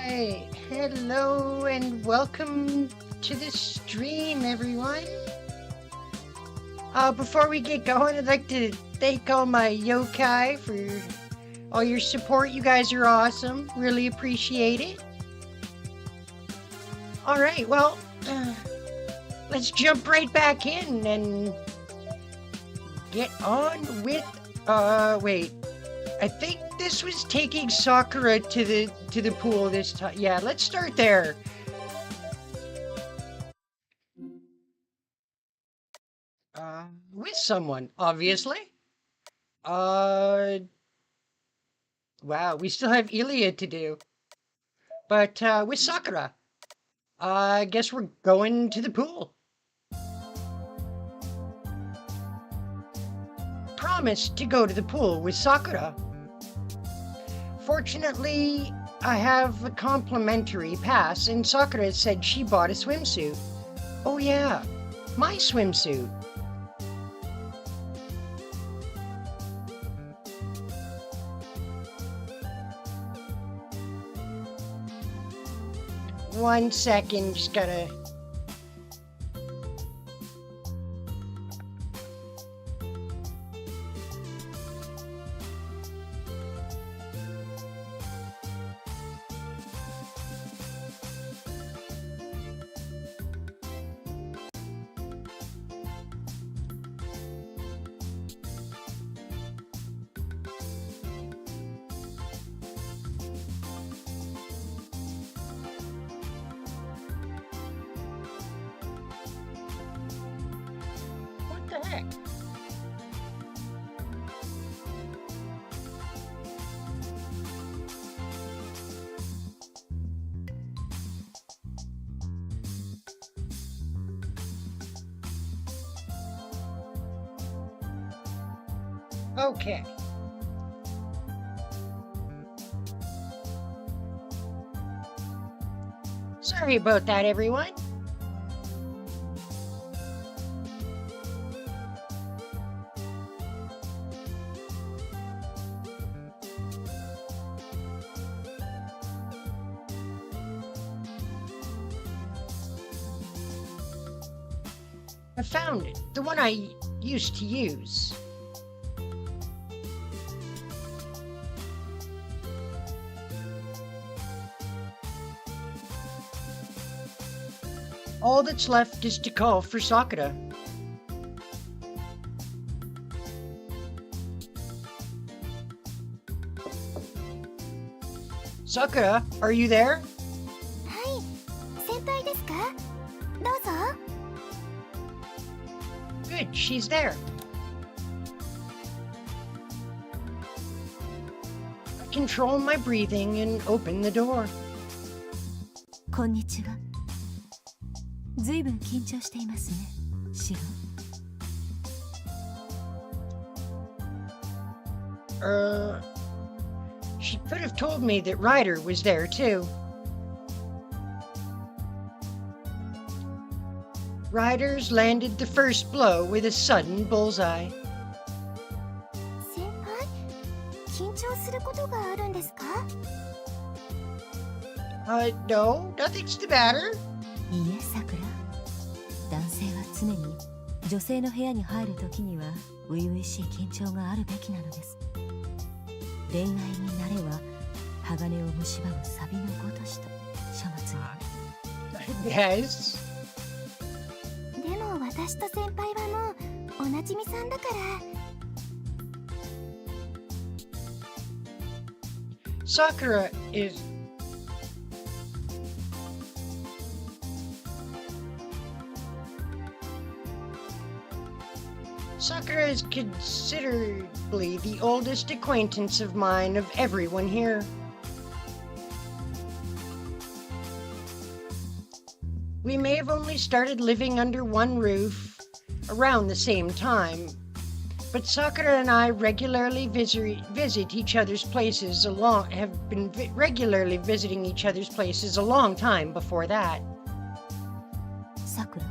Alright, hello and welcome to the stream, everyone. Before we get going, I'd like to thank all my yokai for all your support. You guys are awesome. Really appreciate it. Alright, well, let's jump right back in and get on with, wait. I think this was taking Sakura to the pool this time. Yeah, let's start there. With someone, obviously. Wow, we still have Ilya to do. But, with Sakura. I guess we're going to the pool. Promised to go to the pool with Sakura. Fortunately, I have a complimentary pass, and Sakura said she bought a swimsuit. Oh yeah, my swimsuit. One second, just gotta... Heck? Okay. Sorry about that, everyone. I found it, the one I used to use. All that's left is to call for Sakura. Sakura, are you there? Hi, senpai desu ka? Douzo. Good, she's there. I control my breathing and open the door. こんにちは。ずいぶん緊張していますね、シロ。She could have told me that Ryder was there too. Ryder's landed the first blow with a sudden bullseye. 先輩、緊張することがあるんですか? No, nothing's the matter. いいえ、さくら。男性は常に女性の部屋に入るときには初々しい緊張があるべきなのです。恋愛になれば鋼を蝕むサビのごとしと書物に。Yes. でも私と先輩はもうおなじみさんだから。Sakura is... Sakura is considerably the oldest acquaintance of mine of everyone here. We may have only started living under one roof around the same time, but Sakura and I regularly visit each other's places regularly visiting each other's places a long time before that. Sakura,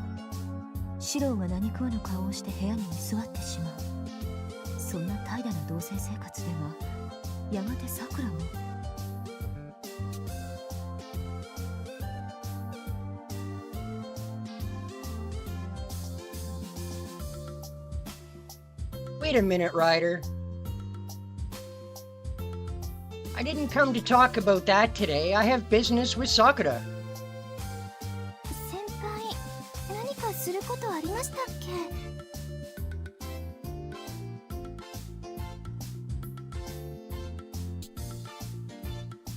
シロが何食わぬ顔をして部屋に居座ってしまう。そんな怠惰な同棲生活ではやがてさくらも。Wait a minute, Ryder. I didn't come to talk about that today. I have business with Sakura. 先輩、何かすることありましたっけ？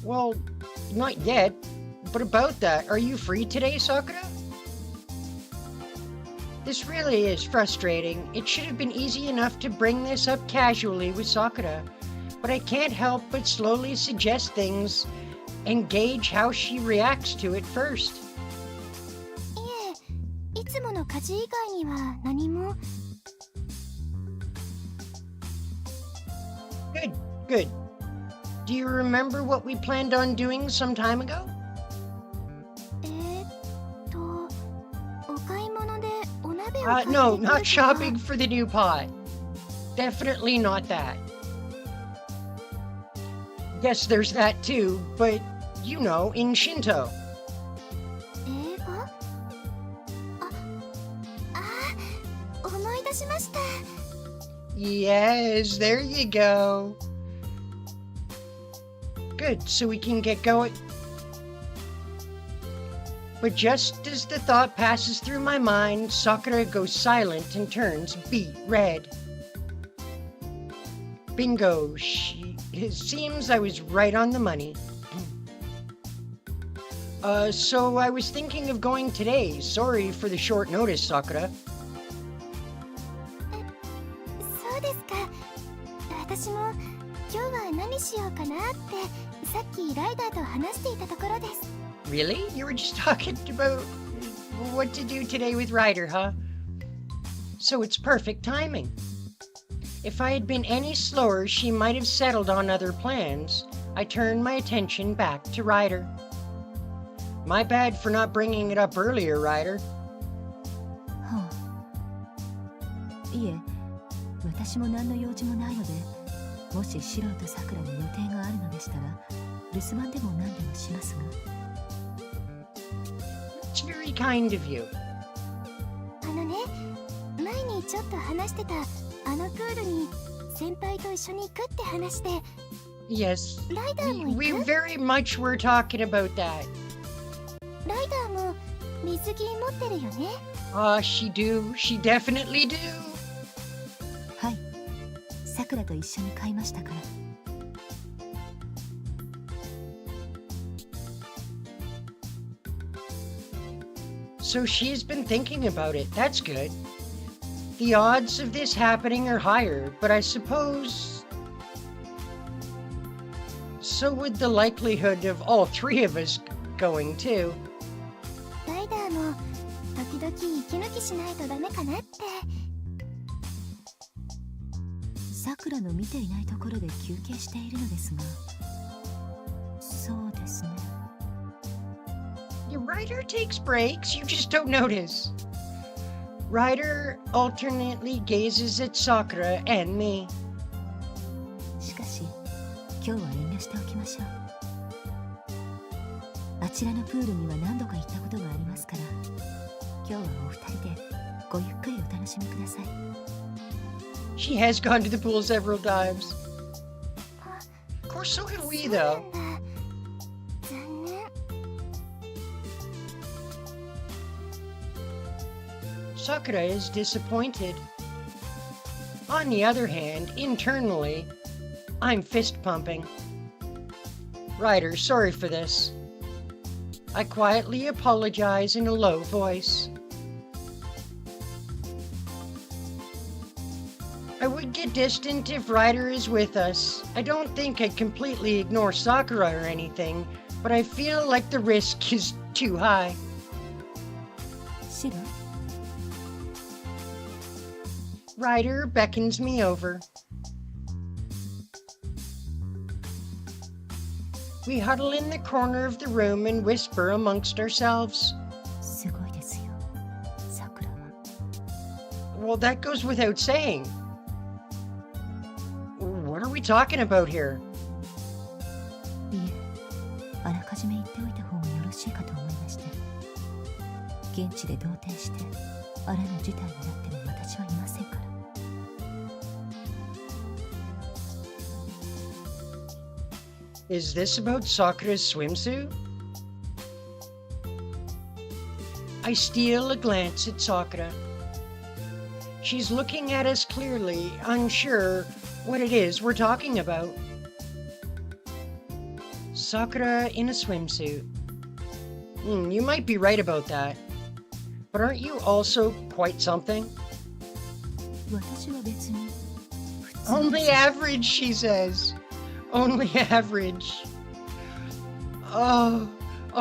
Well, not yet. But about that, are you free today, Sakura? This really is frustrating. It should have been easy enough to bring this up casually with Sakura, but I can't help but slowly suggest things and gauge how she reacts to it first. いえ、いつもの家事以外には何も。 Good, good. Do you remember what we planned on doing some time ago? お買い物でお鍋を買ってくるとか。 No, not shopping for the new pot. Definitely not that. Yes, there's that too, but you know, in Shinto. 映画？思い出しました。 Yes, there you go. Good, so we can get going. But just as the thought passes through my mind, Sakura goes silent and turns beet red. Bingo, it seems I was right on the money. So I was thinking of going today. Sorry for the short notice, Sakura. そうですか。私も今日は何しようかなってさっきライダーと話していたところです。 Really? You were just talking about what to do today with Ryder, huh? So it's perfect timing. If I had been any slower, she might have settled on other plans. I turned my attention back to Ryder. My bad for not bringing it up earlier, Ryder. はあ、いえ、私も何の用事もないので、もしシロとさくらに予定があるのでしたら、留守番でも何でもしますが。 It's very kind of you. ね、前にちょっと話してたあのプールに先輩と一緒に行くって話で。 Yes, ライダーも行く？ we very much were talking about that. ライダーも水着持ってるよね。She do. She definitely do. はい、さくらと一緒に買いましたから。 So she's been thinking about it. That's good. The odds of this happening are higher, but I suppose so would the likelihood of all three of us going too. ライダーも時々息抜きしないとダメかなって。 さくらの見ていないところで休憩しているのですが。そうですね。 Your Ryder takes breaks, you just don't notice. Ryder alternately gazes at Sakura and me. しかし、今日は遠慮しておきましょう。あちらのプールには何度か行ったことがありますから、今日はお二人でごゆっくりお楽しみください。 She has gone to the pool several times. Of course, so have we, though. 残念。 Sakura is disappointed. On the other hand, internally, I'm fist pumping. Ryder, sorry for this. I quietly apologize in a low voice. I would get distant if Ryder is with us. I don't think I'd completely ignore Sakura or anything, but I feel like the risk is too high. シロ、 Ryder beckons me over. We huddle in the corner of the room and whisper amongst ourselves. すごいですよ、さくらは。 Well, that goes without saying. What are we talking about here? いえ、あらかじめ言っておいた方がよろしいかと思いまして。現地で動転して、あらぬ事態になっても私はいませんから。Is this about Sakura's swimsuit? I steal a glance at Sakura. She's looking at us clearly, unsure what it is we're talking about. Sakura in a swimsuit. You might be right about that. But aren't you also quite something? 私は別に Only average, she says. Only average. Oh,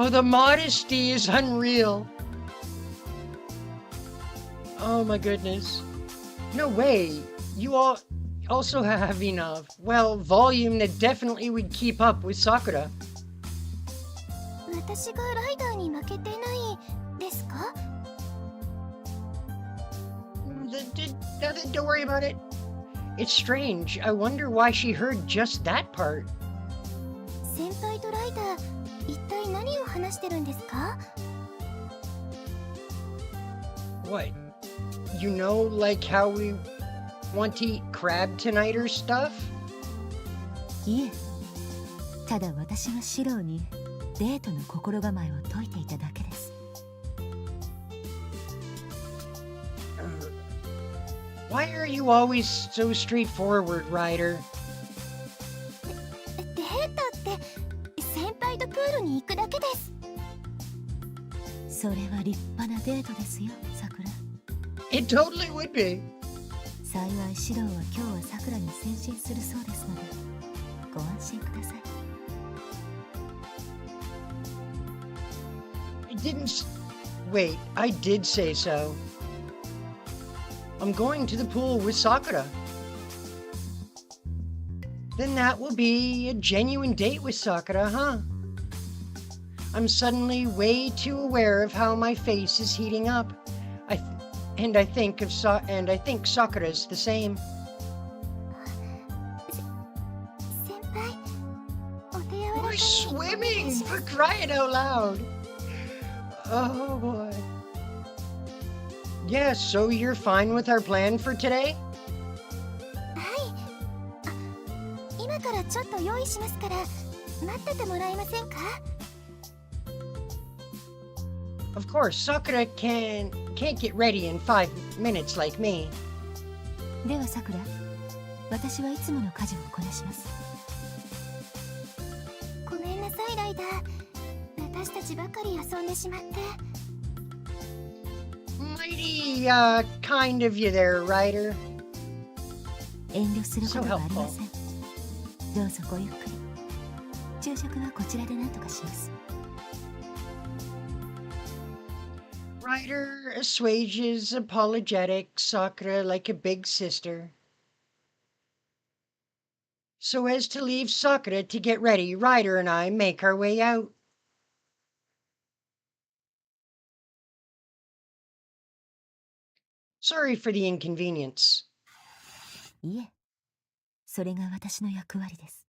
the modesty is unreal. Oh my goodness. No way. You all also have enough, well, volume that definitely would keep up with Sakura. 私がライダーに負けてないですか？ Don't worry about it. It's strange. I wonder why she heard just that part. 先輩とライダー、一体何を話してるんですか？ What? You know, like how we want to eat crab tonight or stuff? いえ、ただ私がシローにデートの心構えを説いていただけです。Why are you always so straightforward, Ryder? デートって先輩とプールに行くだけです。それは立派なデートですよ、さくら。It totally would be. 幸いシローは今日はさくらに先進するそうですので、ご安心ください。Wait, I did say so. I'm going to the pool with Sakura. Then that will be a genuine date with Sakura, huh? I'm suddenly way too aware of how my face is heating up. I think Sakura's the same. 先輩、お手柔らか We're に swimming, for crying out loud. Oh boy. Yeah, so you're fine with our plan for today? はい。あ、今からちょっと用意しますから待っててもらえませんか？ Of course, Sakura can't get ready in 5 minutes like me. ではさくら、私はいつもの家事をこなします。ごめんなさいライダー。私たちばかり遊んでしまって。Mighty, kind of you there, Ryder. 遠慮することはありません。どうぞごゆっくり。昼食はこちらで何とかします。Ryder assuages apologetic Sakura like a big sister. So as to leave Sakura to get ready, Ryder and I make our way out. Sorry for the inconvenience. いえ、それが私の役割です。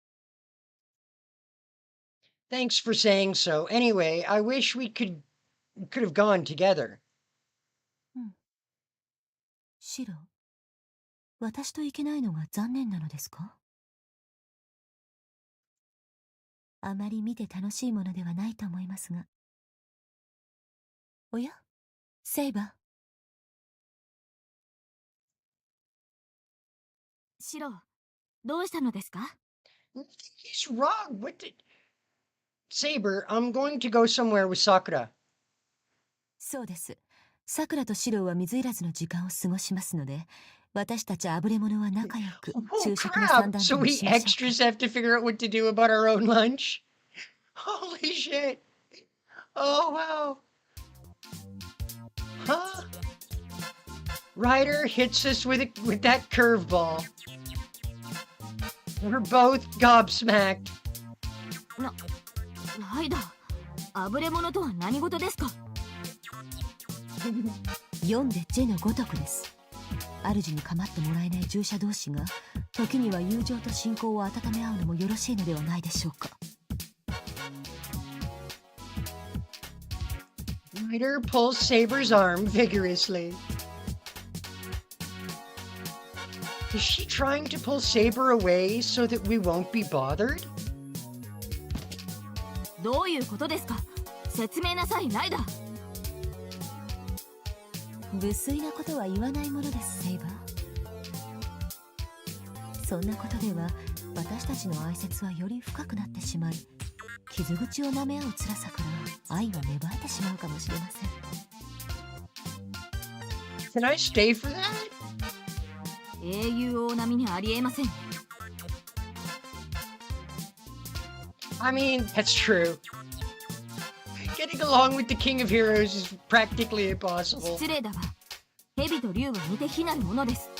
Thanks for saying so. Anyway, I wish we could have gone together. シロ、私といけないのが残念なのですか？あまり見て楽しいものではないと思いますが。おや、セイバー。シロ、どうしたのですか？ He's wrong. What did... Saber, I'm going to go somewhere with Sakura. そうです。さくらとシロは水入らずの時間を過ごしますので、私たちあぶれ者は仲良く Oh 昼食の三 crap! 段 So 目を we しましょう extras have to figure out what to do about our own lunch? Holy shit! Oh wow! Huh? Ryder hits us with that curveball. We're both gobsmacked. ライダー、あぶれ者とは何事ですか？読んで字のごとくです。主に構ってもらえない従者同士が時には友情と信仰を温め合うのもよろしいのではないでしょうか。Ryder pulls Saber's arm vigorously. Is she trying to pull Saber away so that we won't be bothered? どういうことですか。説明なさい、ライダー。無粋なことは言わないものです、セイバー。そんなことでは私たちの愛説はより深くなってしまい、傷口を舐め合う辛さから愛が芽生えてしまうかもしれません。 Can I stay for that? 英雄王並みにありえません。I mean, that's true. Getting along with the King of Heroes is practically impossible. 失礼だが、蛇と竜は似て非なるものです。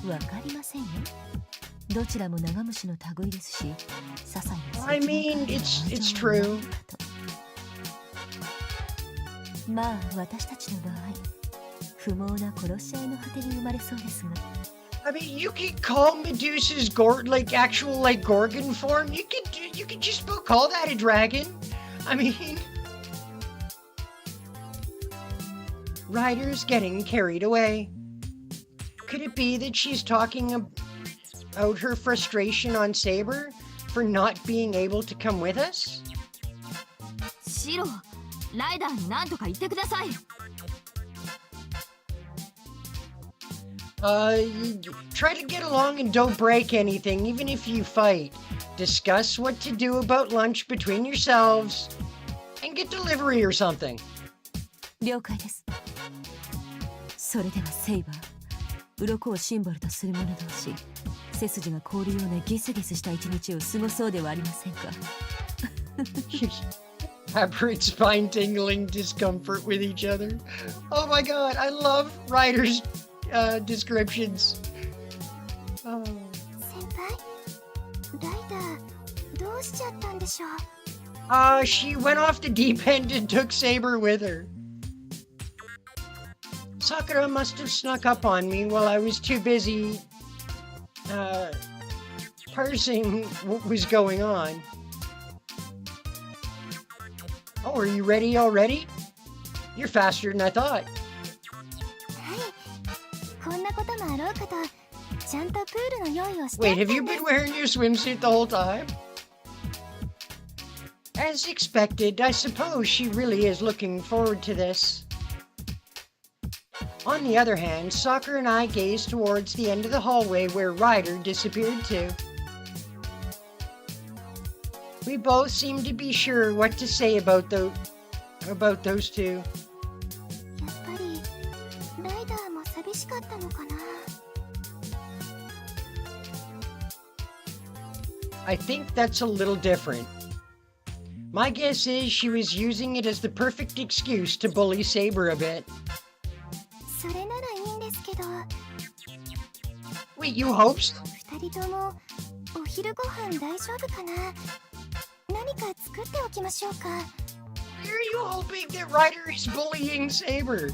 わかりませんよ。どちらも長虫の類ですし、些細な I mean, it's true. まあ私たちの場合、不毛な殺し合いの果てに生まれそうですが。I mean, you could call Medusa's actual Gorgon form. You could just about call that a dragon. I mean, Ryder's getting carried away. Could it be that she's talking about her frustration on Saber for not being able to come with us? シロ、ライダーに何とか言ってください。Try to get along and don't break anything, even if you fight. Discuss what to do about lunch between yourselves, and get delivery or something. 了解です。それではセイバー、鱗をシンボルとする者同士、背筋が凍るようなギスギスした一日を過ごそうではありませんか。Aberrant spine-tingling discomfort with each other. Oh my god, I love Ryder's descriptions. Oh. 先輩、ライダーどうしちゃったんでしょう。She went off the deep end and took Saber with her. Sakura must have snuck up on me while I was too busy, parsing what was going on. Oh, are you ready already? You're faster than I thought. はい、こんなこともあろうかと、ちゃんとプールの用意をして。 Wait, have you been wearing your swimsuit the whole time? As expected, I suppose she really is looking forward to this. On the other hand, Sakura and I gazed towards the end of the hallway where Ryder disappeared to. We both seemed to be sure what to say about those two. やっぱりライダーも寂しかったのかな。I think that's a little different. My guess is she was using it as the perfect excuse to bully Saber a bit. それならいいんですけど。 Wait, you hope so? 二人ともお昼ご飯大丈夫かな。何か作っておきましょうか。 Why are you hoping that Ryder is bullying Saber?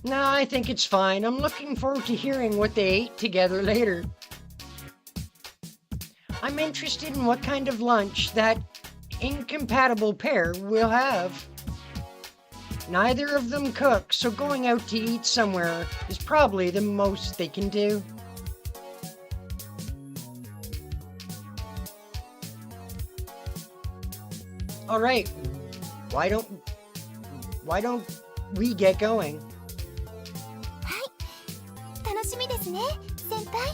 No, I think it's fine. I'm looking forward to hearing what they ate together later. I'm interested in what kind of lunch that incompatible pair will have. Neither of them cook, so going out to eat somewhere is probably the most they can do. All right, why don't we get going? はい、楽しみですね、先輩。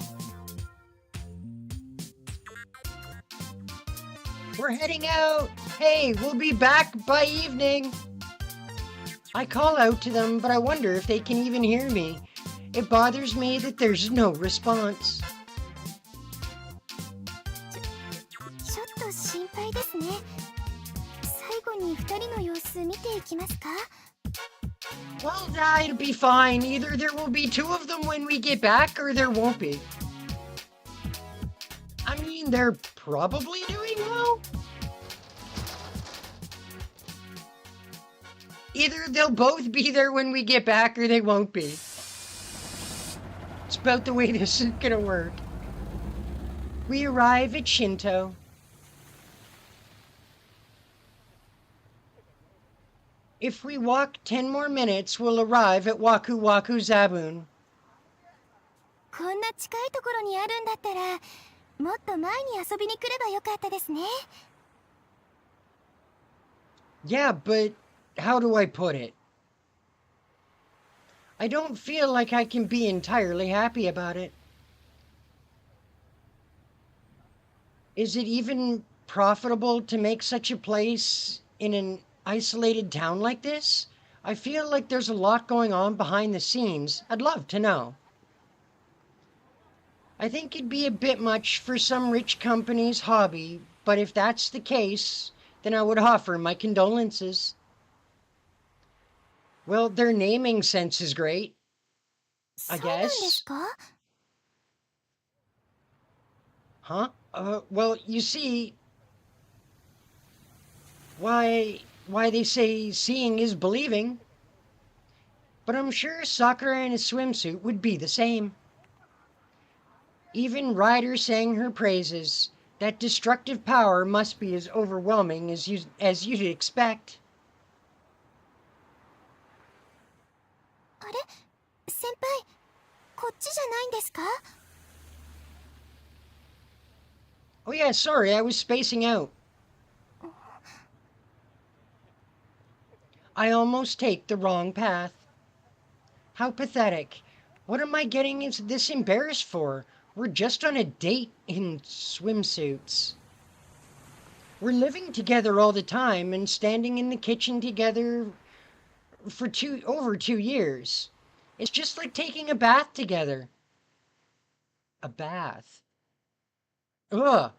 We're heading out. Hey, we'll be back by evening. I call out to them, but I wonder if they can even hear me. It bothers me that there's no response. ちょっと心配ですね。最後に二人の様子見ていきますか。 Well, it'll be fine. Either there will be two of them when we get back, or there won't be. I mean, they're probably doing well. Either they'll both be there when we get back, or they won't be. It's about the way this is gonna work. We arrive at Shinto. If we walk 10 more minutes, we'll arrive at Waku Waku Zabun. こんな近いところにあるんだったら、もっと前に遊びに来ればよかったですね。 Yeah, but how do I put it? I don't feel like I can be entirely happy about it. Is it even profitable to make such a place in an isolated town like this? I feel like there's a lot going on behind the scenes. I'd love to know. I think it'd be a bit much for some rich company's hobby, but if that's the case, then I would offer my condolences. Well, their naming sense is great, I そうなんです guess. か? Huh? Well, you see, why they say seeing is believing. But I'm sure Sakura in a swimsuit would be the same. Even Ryder sang her praises. That destructive power must be as overwhelming as you'd expect. あれ先輩、こっちじゃないんですか? Oh yeah, sorry, I was spacing out. I almost take the wrong path. How pathetic. What am I getting this embarrassed for? We're just on a date in swimsuits. We're living together all the time and standing in the kitchen together for over 2 years. It's just like taking a bath together. A bath. Ugh.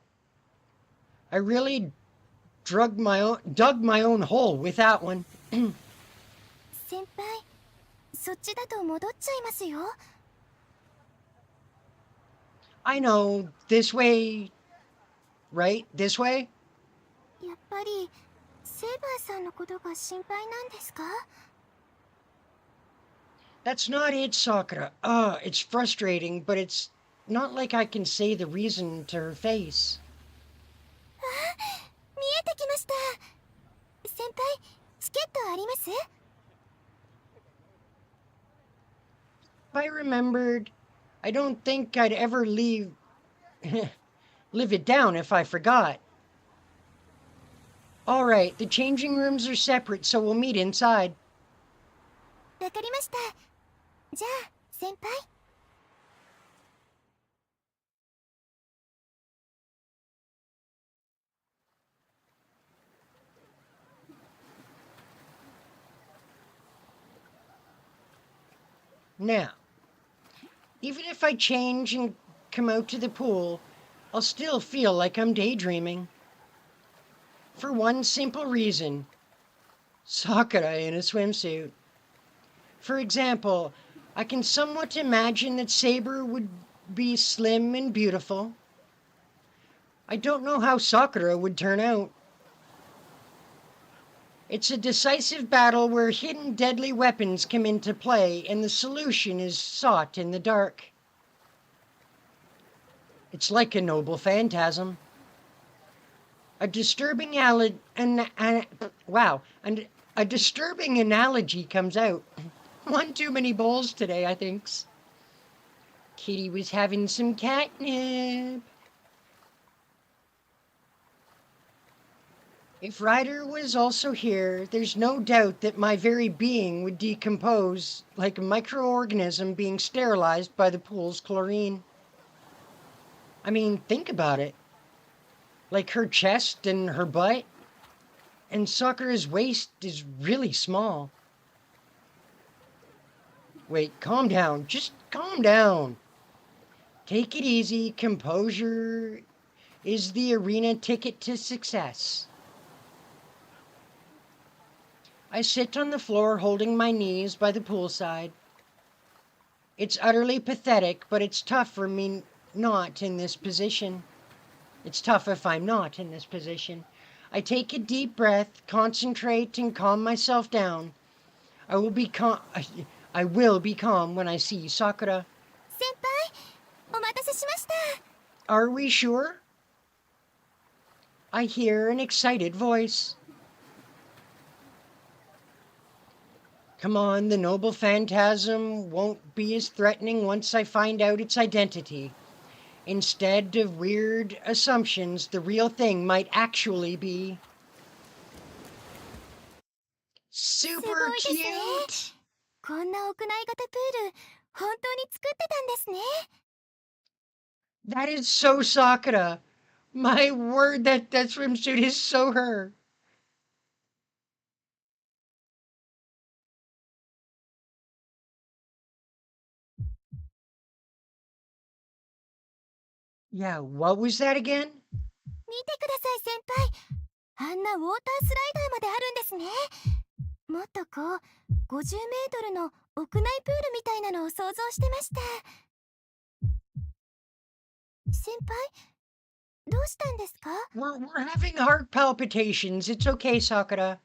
I really dug my own hole with that one. 先輩、そっちだと戻っちゃいますよ。 I know, this way, right? This way? やっぱりセイバーさんのことが心配なんですか? That's not it, Sakura. It's frustrating, but it's not like I can say the reason to her face. 見えてきました。先輩、チケットあります? If I remembered, I don't think I'd ever live it down if I forgot. All right, the changing rooms are separate, so we'll meet inside. わかりました。じゃあ、先輩。 Now, even if I change and come out to the pool, I'll still feel like I'm daydreaming. For one simple reason. Sakura in a swimsuit. For example, I can somewhat imagine that Saber would be slim and beautiful. I don't know how Sakura would turn out. It's a decisive battle where hidden deadly weapons come into play and the solution is sought in the dark. It's like a noble phantasm. A disturbing a disturbing analogy comes out. One too many bowls today, I thinks. Kitty was having some catnip. If Ryder was also here, there's no doubt that my very being would decompose like a microorganism being sterilized by the pool's chlorine. I mean, think about it. Like her chest and her butt. And Sakura's waist is really small. Wait, calm down. Just calm down. Take it easy. Composure is the arena ticket to success. I sit on the floor holding my knees by the poolside. It's utterly pathetic, but it's tough for me not in this position. It's tough if I'm not in this position. I take a deep breath, concentrate, and calm myself down. I will be calm when I see Sakura. 先輩、お待たせしました。 Are we sure? I hear an excited voice. Come on, the noble phantasm won't be as threatening once I find out its identity. Instead of weird assumptions, the real thing might actually be すご super いですね。 cute. こんな屋内型プール本当に作ってたんですね。 That is so Sakura. My word, that swimsuit is so her. Yeah, what was that again? 見てください先輩。あんなウォータースライダーまであるんですね。もっとこう50メートルの屋内プールみたいなのを想像してました。先輩、どうしたんですか？ We're having heart palpitations. It's okay, Sakura.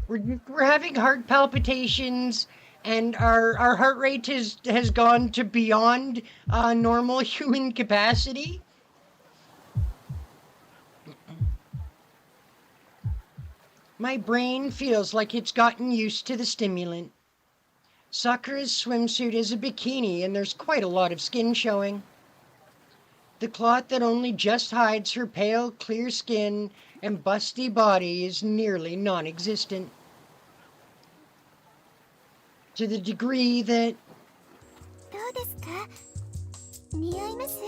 We're having heart palpitations, and our heart rate has gone to beyond normal human capacity. My brain feels like it's gotten used to the stimulant. Sakura's swimsuit is a bikini, and there's quite a lot of skin showing. The cloth that only just hides her pale, clear skin and busty body is nearly non-existent. To the degree that... どうですか？似合います？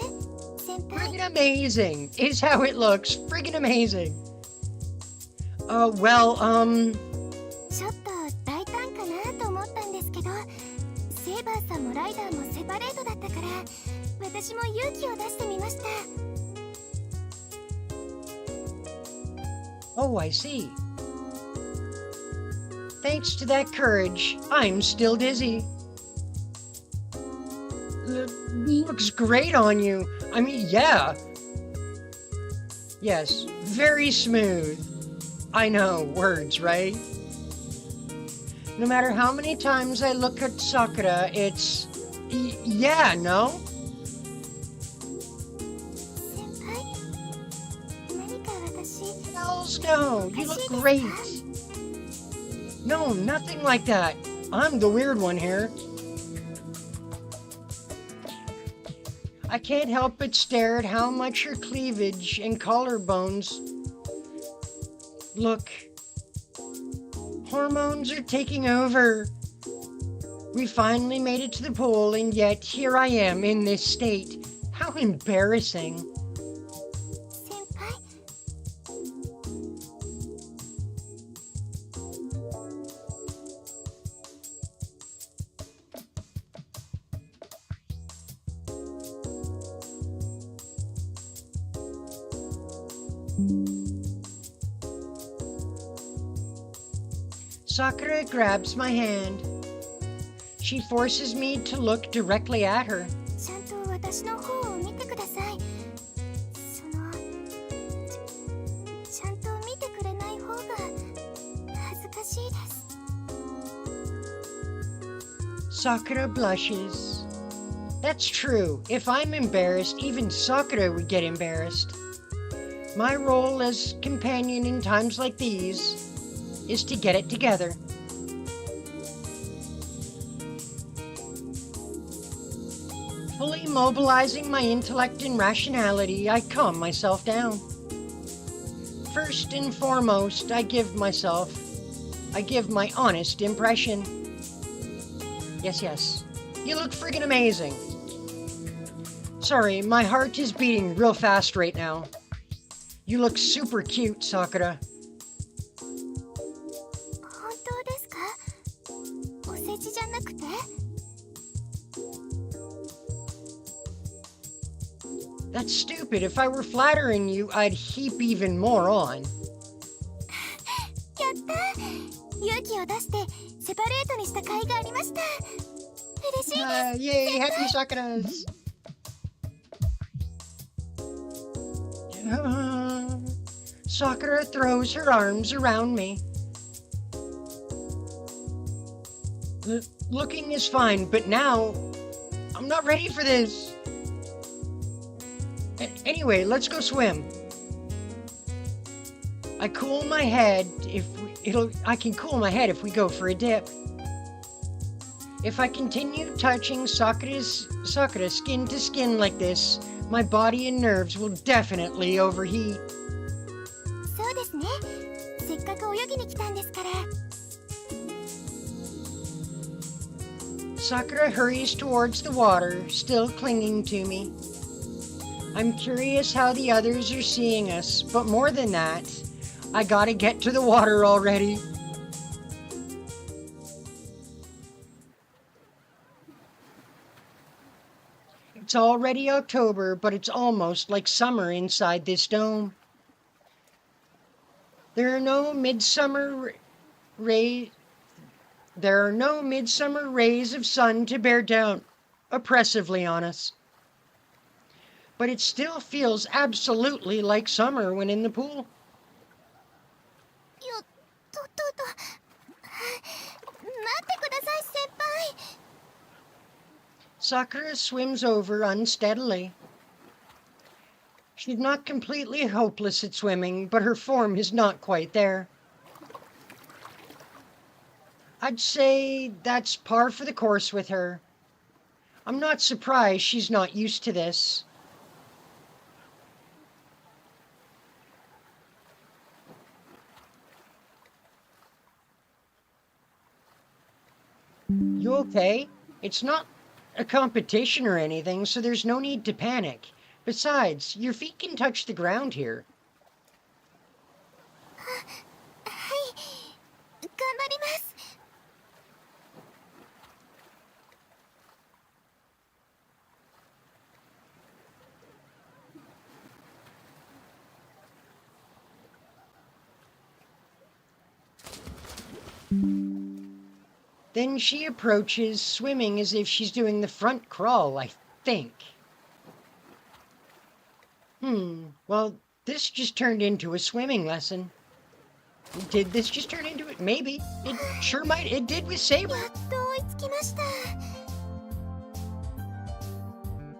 先輩。 Friggin' amazing is how it looks. Friggin' amazing. Well, ちょっと大胆かなと思ったんですけど、セイバーさんもライダーもセパレートだったから、私も勇気を出してみました。 oh, I see. Thanks to that courage, I'm still dizzy. Looks great on you. I mean, yeah. Yes, very smooth. I know, words, right? No matter how many times I look at Sakura, it's... yeah, no? 先輩、何か私。 Hells no, you look great. No, nothing like that. I'm the weird one here. I can't help but stare at how much her cleavage and collarbones look. Hormones are taking over. We finally made it to the pool, and yet here I am in this state. How embarrassing. 先輩。 Sakura grabs my hand. She forces me to look directly at her. ちゃんと私の方を見てください。そのちゃんと見てくれない方が恥ずかしいです。 Sakura blushes. That's true. If I'm embarrassed, even Sakura would get embarrassed. My role as companion in times like these is to get it together. Fully mobilizing my intellect and rationality, I calm myself down. First and foremost, I give my honest impression. Yes, you look friggin' amazing. Sorry, my heart is beating real fast right now. You look super cute, Sakura. 本当ですか？お世辞じゃなくて？ That's stupid. If I were flattering you, I'd heap even more on. やった！勇気を出してセパレートにした甲斐がありました。嬉しいです。 Yay, happy Sakuras! Sakura throws her arms around me. Looking is fine, but now I'm not ready for this. Anyway, let's go swim. I can cool my head if we go for a dip. If I continue touching Sakura skin to skin like this, my body and nerves will definitely overheat. そうですね。せっかく泳ぎに来たんですから。 Sakura hurries towards the water, still clinging to me. I'm curious how the others are seeing us, but more than that, I gotta get to the water already. It's already October, but it's almost like summer inside this dome. There are no midsummer rays of sun to bear down oppressively on us. But it still feels absolutely like summer when in the pool. よっとっとっと。待ってください、先輩。 Sakura swims over unsteadily. She's not completely hopeless at swimming, but her form is not quite there. I'd say that's par for the course with her. I'm not surprised she's not used to this. You okay? It's not a competition or anything, so there's no need to panic. Besides, your feet can touch the ground here. はい、頑張ります。 Then she approaches, swimming as if she's doing the front crawl, I think. Well, this just turned into a swimming lesson. Did this just turn into it? Maybe. It sure might. It did with Saber. やっと追いつきました。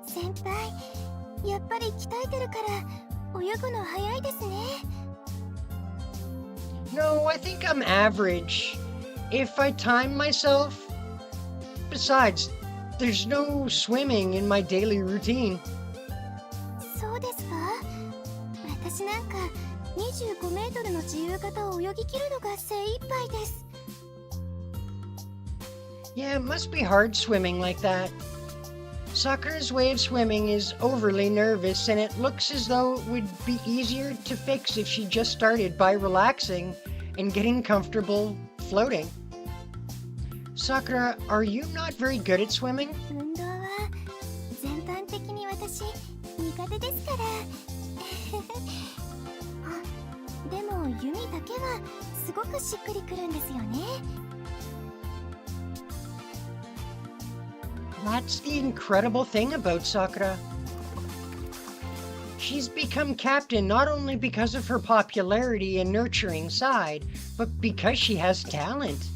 先輩、やっぱり鍛えてるから泳ぐの早いですね。 No, I think I'm average. If I time myself. Besides, there's no swimming in my daily routine. そうですか？私なんか25メートルの自由形を泳ぎ切るのが精一杯です。 Yeah, it must be hard swimming like that. Sakura's way of swimming is overly nervous, and it looks as though it would be easier to fix if she just started by relaxing and getting comfortable floating. Sakura, are you not very good at swimming? 運動は全般的に私苦手ですから。あ、でも弓だけはすごくしっくりくるんですよね。 That's the incredible thing about Sakura. She's become captain not only because of her popularity and nurturing side, but because she has talent.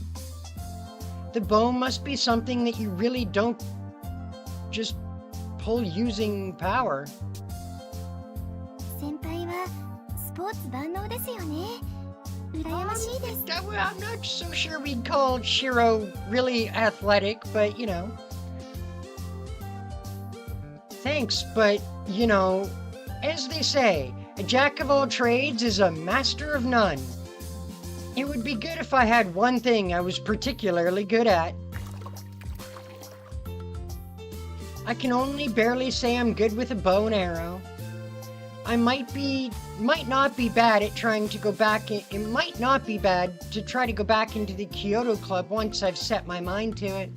The bow must be something that you really don't just pull using power. 先輩はスポーツ万能ですよね。羨ましいです。 I'm not so sure we'd call Shiro really athletic, but you know. Thanks, but you know, as they say, a jack of all trades is a master of none. It would be good if I had one thing I was particularly good at. I can only barely say I'm good with a bow and arrow. I might not be bad at trying to go back. It might not be bad to try to go back into the Kyoto Club once I've set my mind to it.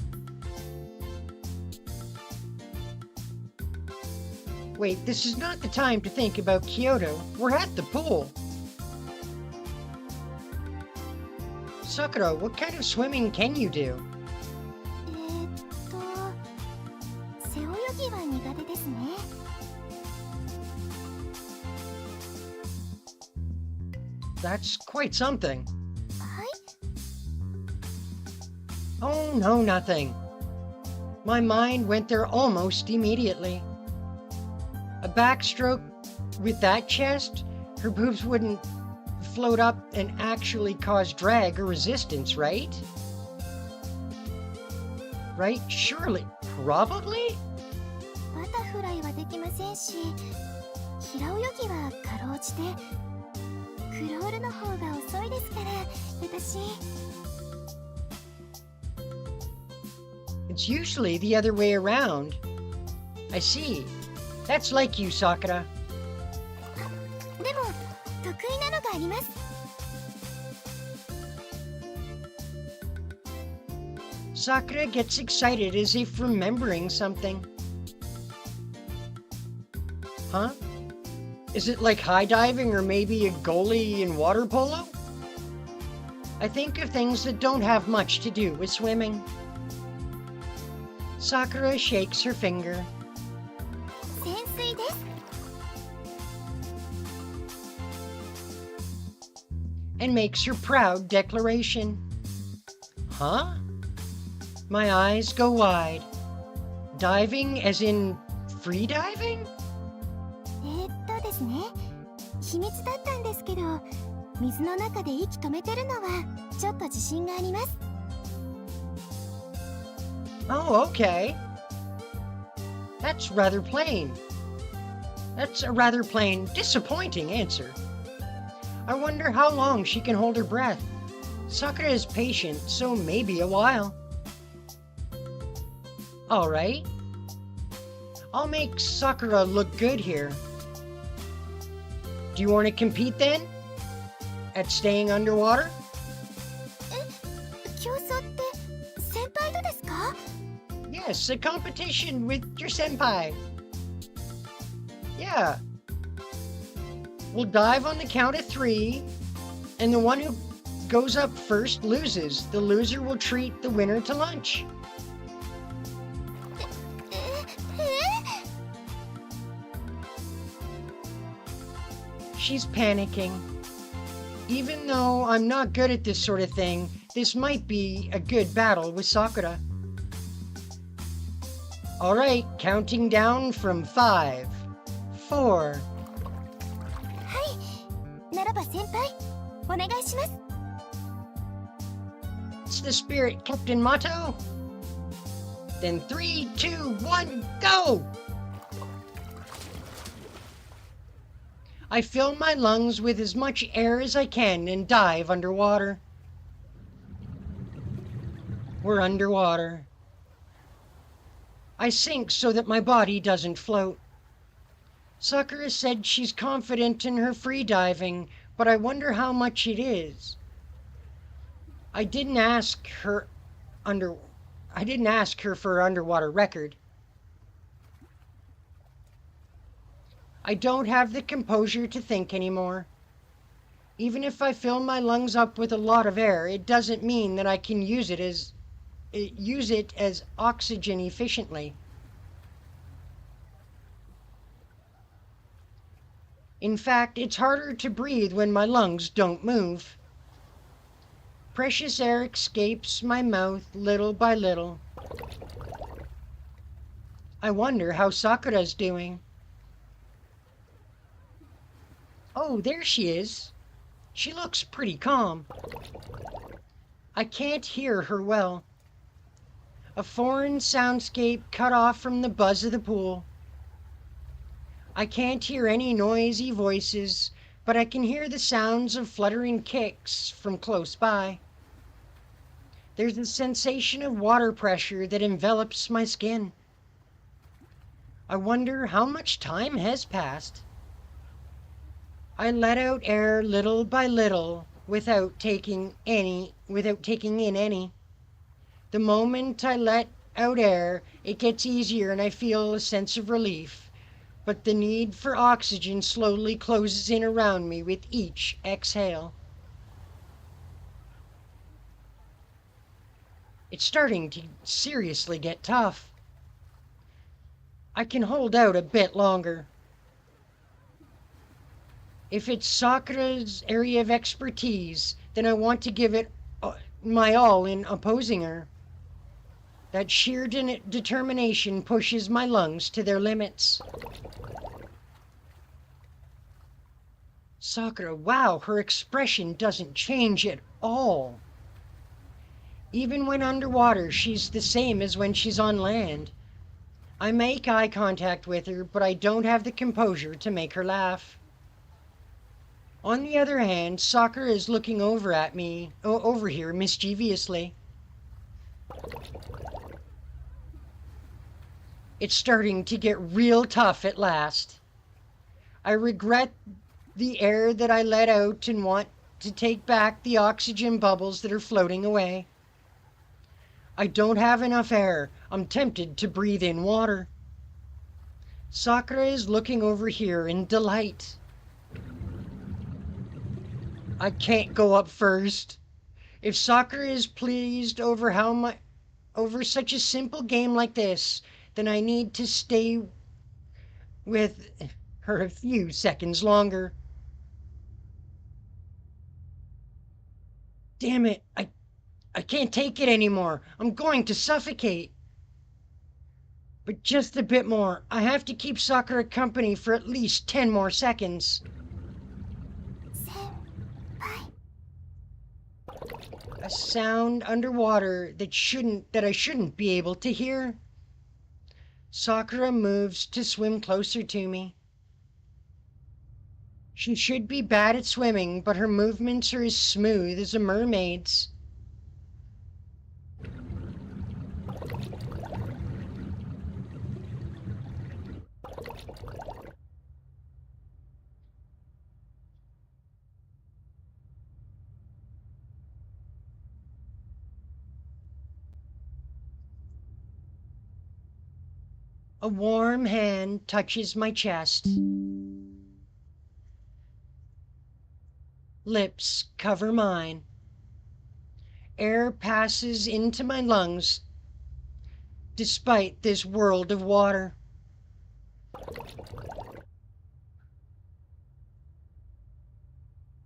Wait, this is not the time to think about Kyoto. We're at the pool. Sakura, what kind of swimming can you do? 背泳ぎは苦手ですね。 That's quite something. はい。 Oh, no, nothing. My mind went there almost immediately. A backstroke with that chest, her boobs wouldn't float up and actually cause drag or resistance, right? right? Surely. Probably? バタフライはできませんし、平泳ぎはかろうじて、クロールの方が遅いですから、私。It's usually the other way around. I see. That's like you, Sakura. でも、得意なのがあります。Sakura gets excited as if remembering something. Huh? Is it like high diving or maybe a goalie in water polo? I think of things that don't have much to do with swimming. Sakura shakes her finger. 潜水です。And makes her proud declaration. Huh? My eyes go wide. Diving as in free diving? ですね。秘密だったんですけど、水の中で息止めてるのはちょっと自信があります。Oh, okay. That's rather plain. That's a rather plain, disappointing answer. I wonder how long she can hold her breath. Sakura is patient, so maybe a while. All right. I'll make Sakura look good here. Do you want to compete then? At staying underwater? 競争って先輩とですか? Yes, a competition with your senpai. Yeah. We'll dive on the count of 3, and the one who goes up first loses. The loser will treat the winner to lunch. She's panicking. Even though I'm not good at this sort of thing, this might be a good battle with Sakura. All right, counting down from 5, 4. はい。ならば先輩、お願いします。It's the spirit, Captain Mato. Then 3, 2, 1, go! I fill my lungs with as much air as I can and dive underwater. We're underwater. I sink so that my body doesn't float. Sakura said she's confident in her free diving, but I wonder how much it is. I didn't ask her for her underwater record. I don't have the composure to think anymore. Even if I fill my lungs up with a lot of air, it doesn't mean that I can use it as oxygen efficiently. In fact, it's harder to breathe when my lungs don't move. Precious air escapes my mouth little by little. I wonder how Sakura's doing. Oh, there she is. She looks pretty calm. I can't hear her well. A foreign soundscape cut off from the buzz of the pool. I can't hear any noisy voices, but I can hear the sounds of fluttering kicks from close by. There's a sensation of water pressure that envelops my skin. I wonder how much time has passed. I let out air little by little without taking in any. The moment I let out air, it gets easier and I feel a sense of relief. But the need for oxygen slowly closes in around me with each exhale. It's starting to seriously get tough. I can hold out a bit longer. If it's Sakura's area of expertise, then I want to give it my all in opposing her. That sheer determination pushes my lungs to their limits. Sakura, wow, her expression doesn't change at all. Even when underwater, she's the same as when she's on land. I make eye contact with her, but I don't have the composure to make her laugh. On the other hand, Sakura is looking over at me, over here mischievously. It's starting to get real tough at last. I regret the air that I let out and want to take back the oxygen bubbles that are floating away. I don't have enough air. I'm tempted to breathe in water. Sakura is looking over here in delight. I can't go up first. If Sakura is pleased over over such a simple game like this, then I need to stay with her a few seconds longer. Damn it, I can't take it anymore. I'm going to suffocate. But just a bit more. I have to keep Sakura company for at least 10 more seconds. A sound underwater that I shouldn't be able to hear. Sakura moves to swim closer to me. She should be bad at swimming, but her movements are as smooth as a mermaid's. A warm hand touches my chest. Lips cover mine. Air passes into my lungs despite this world of water.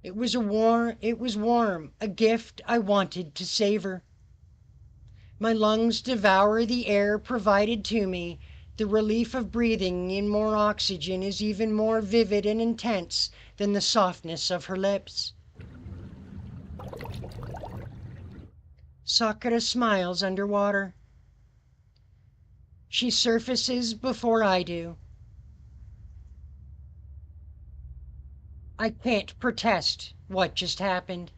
It was warm, a gift I wanted to savor. My lungs devour the air provided to me. The relief of breathing in more oxygen is even more vivid and intense than the softness of her lips. Sakura smiles underwater. She surfaces before I do. I can't protest what just happened.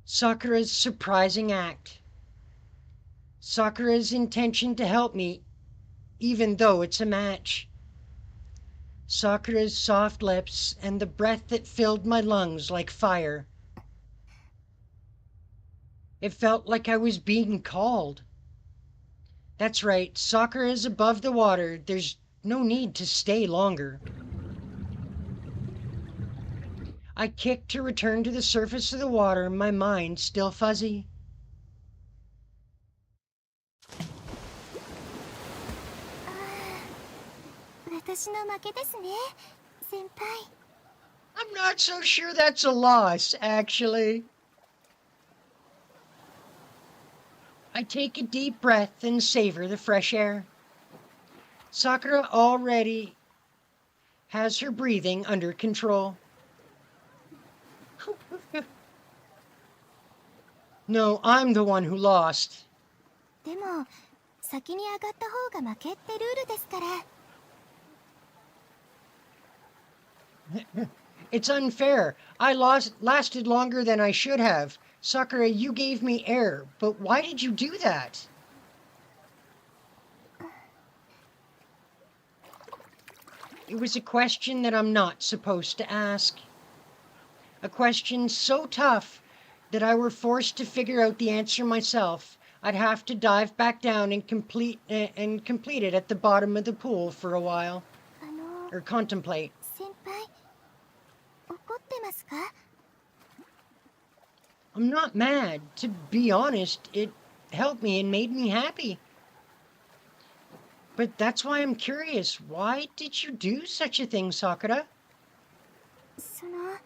Sakura's surprising act. Sakura's intention to help me, even though it's a match. Sakura's soft lips and the breath that filled my lungs like fire. It felt like I was being called. That's right, Sakura is above the water. There's no need to stay longer. I kick to return to the surface of the water, my mind still fuzzy. I'm not so sure that's a loss, actually. I take a deep breath and savor the fresh air. Sakura already has her breathing under control. No, I'm the one who lost. でも先に上がった方が負けってルールですから。 It's unfair. I lasted longer than I should have. Sakura, you gave me air, but why did you do that? It was a question that I'm not supposed to ask. A question so tough that I were forced to figure out the answer myself. I'd have to dive back down and complete it at the bottom of the pool for a while. Or contemplate. 先輩、怒ってますか? I'm not mad. To be honest, it helped me and made me happy. But that's why I'm curious. Why did you do such a thing, Sakura? その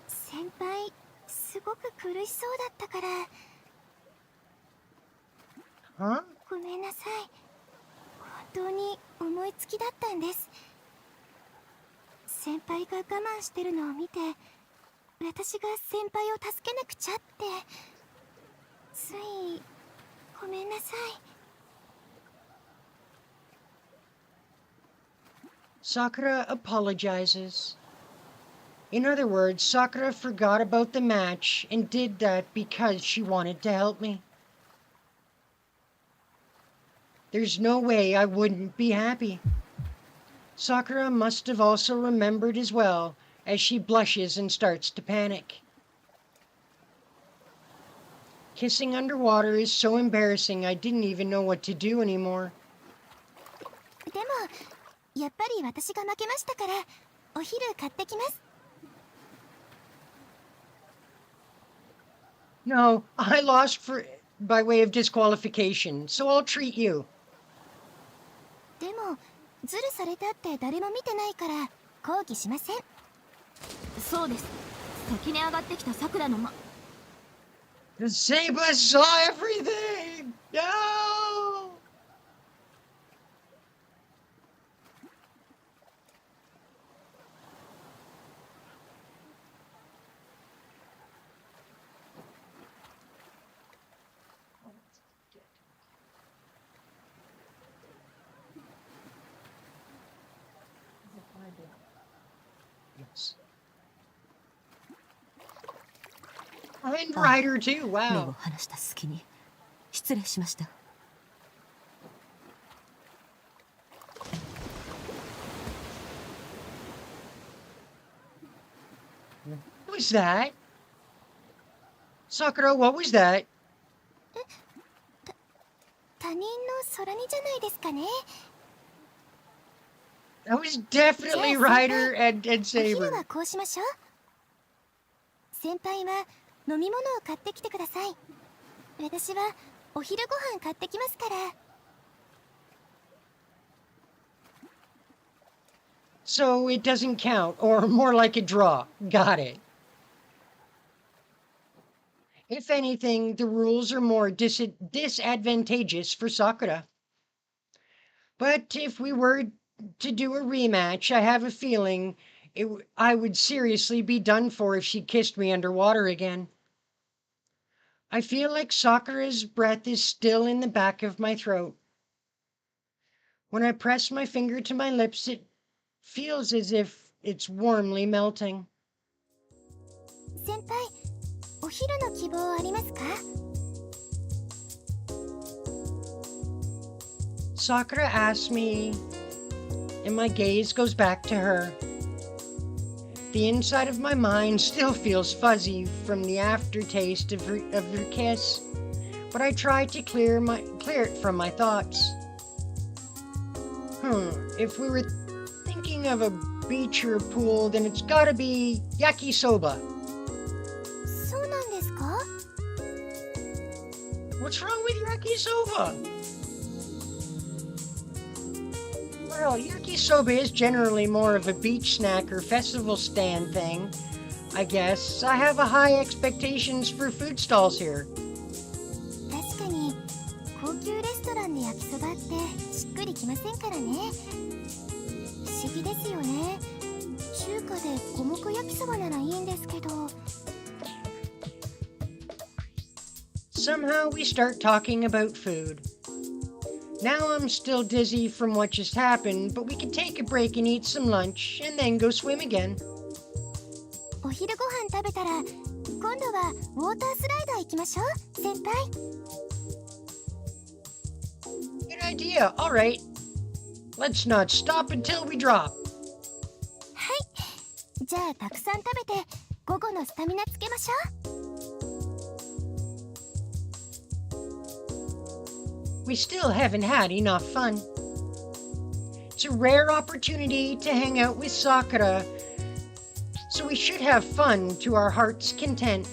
先輩すごく苦しそうだったから。 Huh? ごめんなさい。本当に思いつきだったんです。先輩が我慢してるのを見て、私が先輩を助けなくちゃって。ついごめんなさい。 Sakura apologizes. In other words, Sakura forgot about the match and did that because she wanted to help me. There's no way I wouldn't be happy. Sakura must have also remembered as well, as she blushes and starts to panic. Kissing underwater is so embarrassing I didn't even know what to do anymore. でもやっぱり私が負けましたからお昼買ってきます。 No, I lost by way of disqualification, so I'll treat you. でもズルされたって誰も見てないから抗議しません。そうです。先に上がってきたさくらのThe Saber saw everything! No! Yes. And Ryder too, 目を wow. 離した隙に失礼しました。 What was that? Sakura, what was that? 他人の空似じゃないですかね。 That was definitely Ryder and お昼 Saber. はこうしましょう。先輩は飲み物を買ってきてください。私はお昼ご飯買ってきますから。 So it doesn't count, or more like a draw. Got it. If anything, the rules are more disadvantageous for Sakura. But if we were to do a rematch, I have a feeling I would seriously be done for if she kissed me underwater again. I feel like Sakura's breath is still in the back of my throat. When I press my finger to my lips, it feels as if it's warmly melting. 先輩、お昼の希望ありますか？ Sakura asks me, and my gaze goes back to her. The inside of my mind still feels fuzzy from the aftertaste of her kiss, but I try to clear it from my thoughts. If we were thinking of a beach or a pool, then it's gotta be yakisoba. そうなんですか？ What's wrong with yakisoba? Well, yakisoba is generally more of a beach snack or festival stand thing, I guess. I have a high expectations for food stalls here. 確かに高級レストランで焼きそばってしっくりきませんからね。不思議ですよね。中華で五目焼きそばならいいんですけど。 Somehow we start talking about food. Now I'm still dizzy from what just happened, but we can take a break and eat some lunch and then go swim again. お昼ご飯食べたら今度はウォータースライダー行きましょう、先輩。 Good idea. All right. Let's not stop until we drop. はい。じゃあたくさん食べて午後のスタミナつけましょう。 We still haven't had enough fun. It's a rare opportunity to hang out with Sakura, so we should have fun to our heart's content.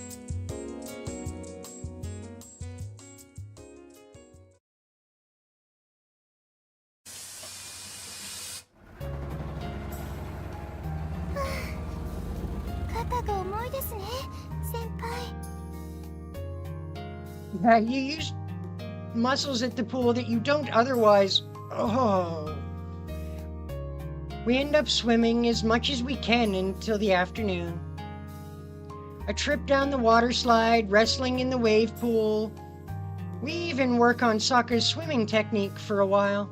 Yeah, you used muscles at the pool that you don't otherwise. Oh. We end up swimming as much as we can until the afternoon. A trip down the water slide, wrestling in the wave pool, We even work on Sakura's swimming technique for a while.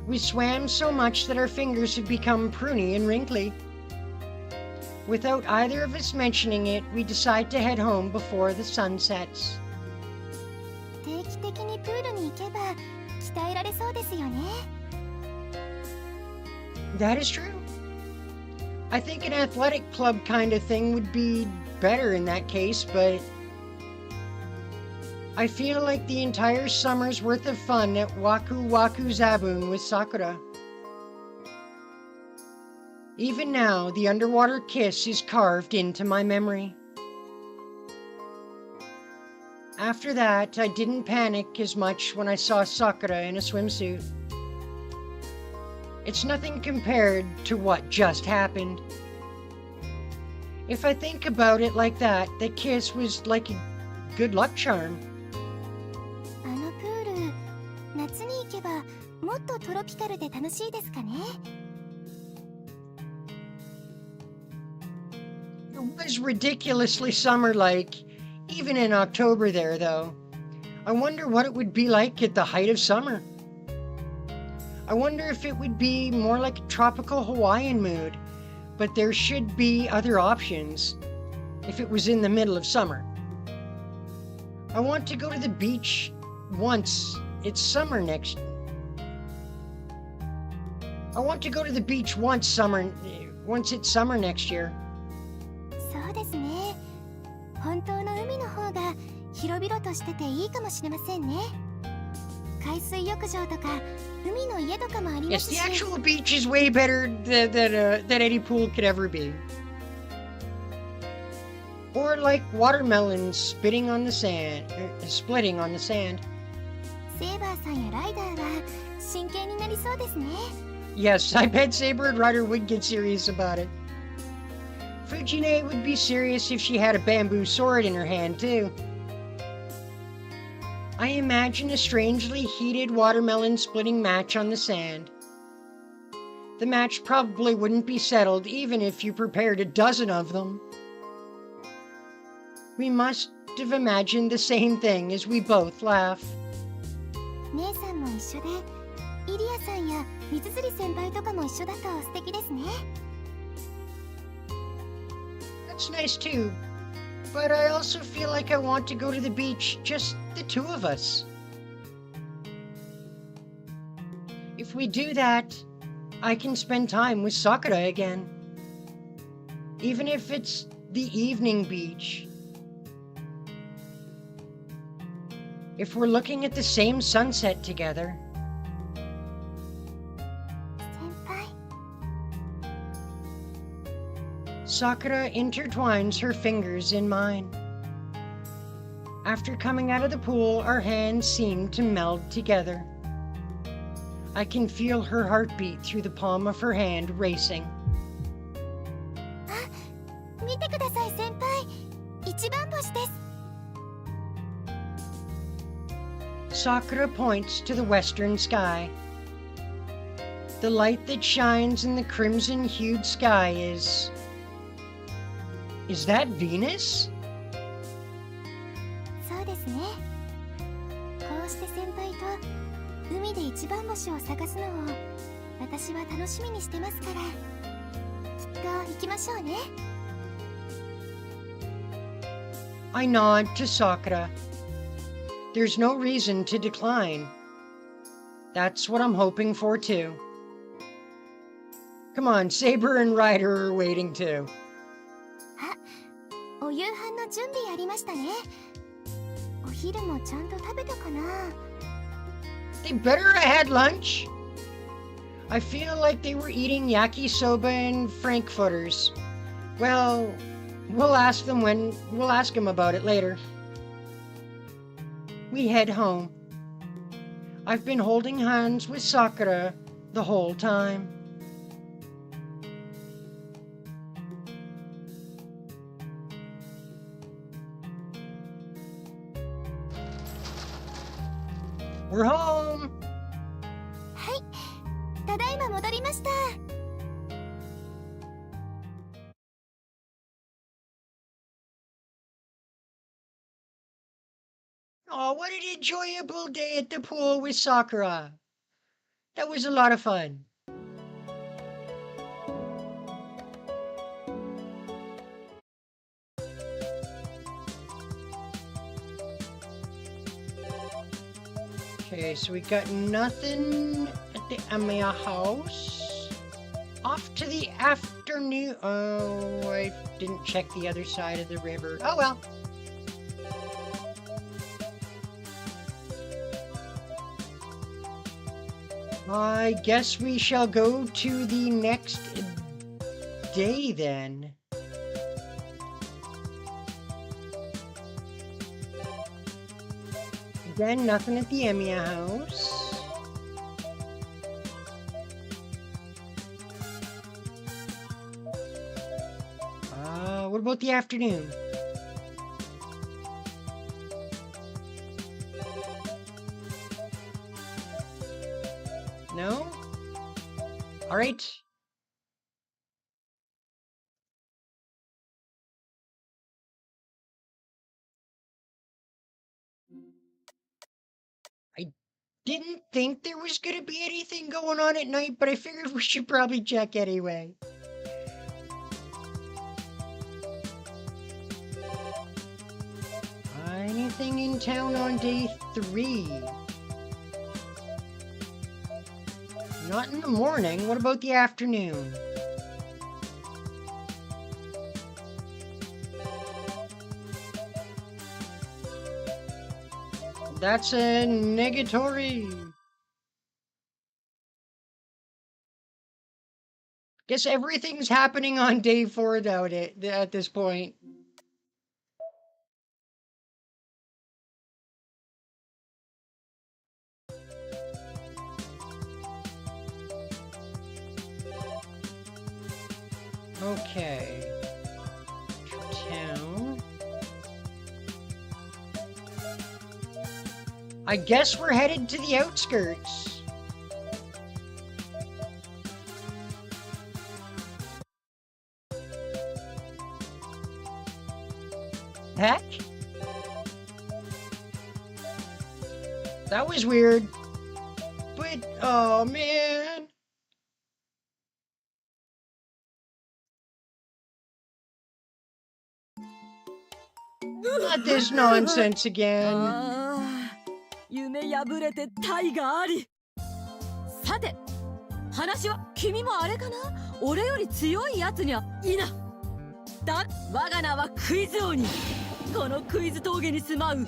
We swam so much that our fingers had become pruny and wrinkly. Without either of us mentioning it, we decide to head home before the sun sets. 定期的にプールに行けば鍛えられそうですよね。 That is true. I think an athletic club kind of thing would be better in that case, but I feel like the entire summer's worth of fun at Waku Waku Zabun with Sakura. Even now, the underwater kiss is carved into my memory. After that, I didn't panic as much when I saw Sakura in a swimsuit. It's nothing compared to what just happened. If I think about it like that, the kiss was like a good luck charm. あのプール、夏に行けばもっとトロピカルで楽しいですかね。 It was ridiculously summer-like, even in October there, though. I wonder what it would be like at the height of summer. I wonder if it would be more like a tropical Hawaiian mood, but there should be other options if it was in the middle of summer. I want to go to the beach once it's summer next. I want to go to the beach once it's summer next year. そうですね。本当の海の方が広々としてていいかもしれませんね。海水浴場とか海の家とかもありま Yes, す the し。 actual beach is way better than any pool could ever be. Or like watermelons splitting on the sand. セイバーさんやライダーは真剣になりそうですね。 Yes, I bet Saber and Ryder would get serious about it. Fujine would be serious if she had a bamboo sword in her hand, too. I imagine a strangely heated watermelon splitting match on the sand. The match probably wouldn't be settled even if you prepared a dozen of them. We must have imagined the same thing as we both laugh. 姉さんも一緒で、イリアさんや水釣り先輩とかも一緒だと素敵ですね。 That's nice too, but I also feel like I want to go to the beach, just the two of us. If we do that, I can spend time with Sakura again. Even if it's the evening beach. If we're looking at the same sunset together. 先輩、 Sakura intertwines her fingers in mine. After coming out of the pool, our hands seem to meld together. I can feel her heartbeat through the palm of her hand racing. 見てください先輩。一番星です。 Sakura points to the western sky. The light that shines in the crimson-hued sky is... Is that Venus? そうですね。こうして先輩と海で一番星を探すのを私は楽しみにしてますから、きっと行きましょうね。 I nod to Sakura. There's no reason to decline. That's what I'm hoping for too. Come on, Saber and Ryder are waiting too. お夕飯の準備ありましたね。お昼もちゃんと食べたかな。 They better have had lunch. I feel like they were eating yakisoba and frankfurters. Well, we'll ask them about it later. We head home. I've been holding hands with Sakura the whole time. We're home! はい、ただいま戻りました。Oh, what an enjoyable day at the pool with Sakura. That was a lot of fun. Okay, so we got nothing at the Amiya house. Off to the afternoon. Oh, I didn't check the other side of the river. Oh well. I guess we shall go to the next day then. Again, nothing at the Emiya house. What about the afternoon? No? All right. I didn't think there was going to be anything going on at night, but I figured we should probably check anyway. Anything in town on day 3? Not in the morning. What about the afternoon? That's a negatory. Guess everything's happening on day 4 though at this point. Okay. Town. I guess we're headed to the outskirts. Heck? That was weird. But, oh man. Not this nonsense again. 夢破れて大があり。さて、話は君もあれかな？俺より強いやつにはいな。だ、我が名はクイズ鬼。このクイズ峠に住まう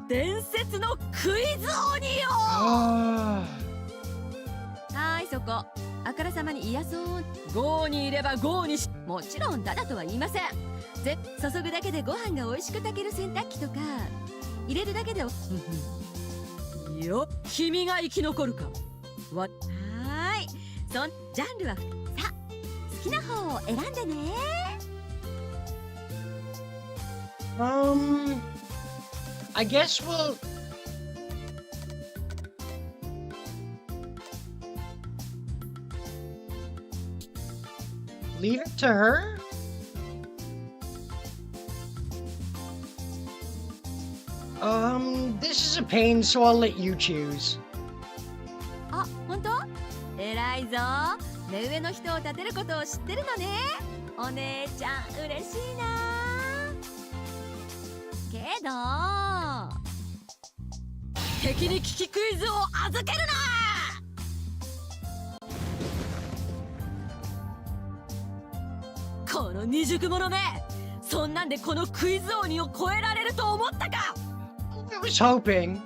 伝説のクイズ鬼よ。はーい、そこ。あからさまに嫌そう。郷にいれば郷にし、もちろんただとは言いません。注ぐだけでご飯が美味しく炊ける洗濯機とか入れるだけでよ、君が生き残るか。はーい、ジャンルはさあ好きな方を選んでね。I guess we'll leave it to her? This is a pain, so I'll let you choose. あ、本当？偉いぞ。目上の人を立てることを知ってるのね。お姉ちゃん嬉しいな。けど敵に聞きクイズを預けるな。この未熟者め、そんなんでこのクイズ鬼を超えられると思ったか。I was hoping.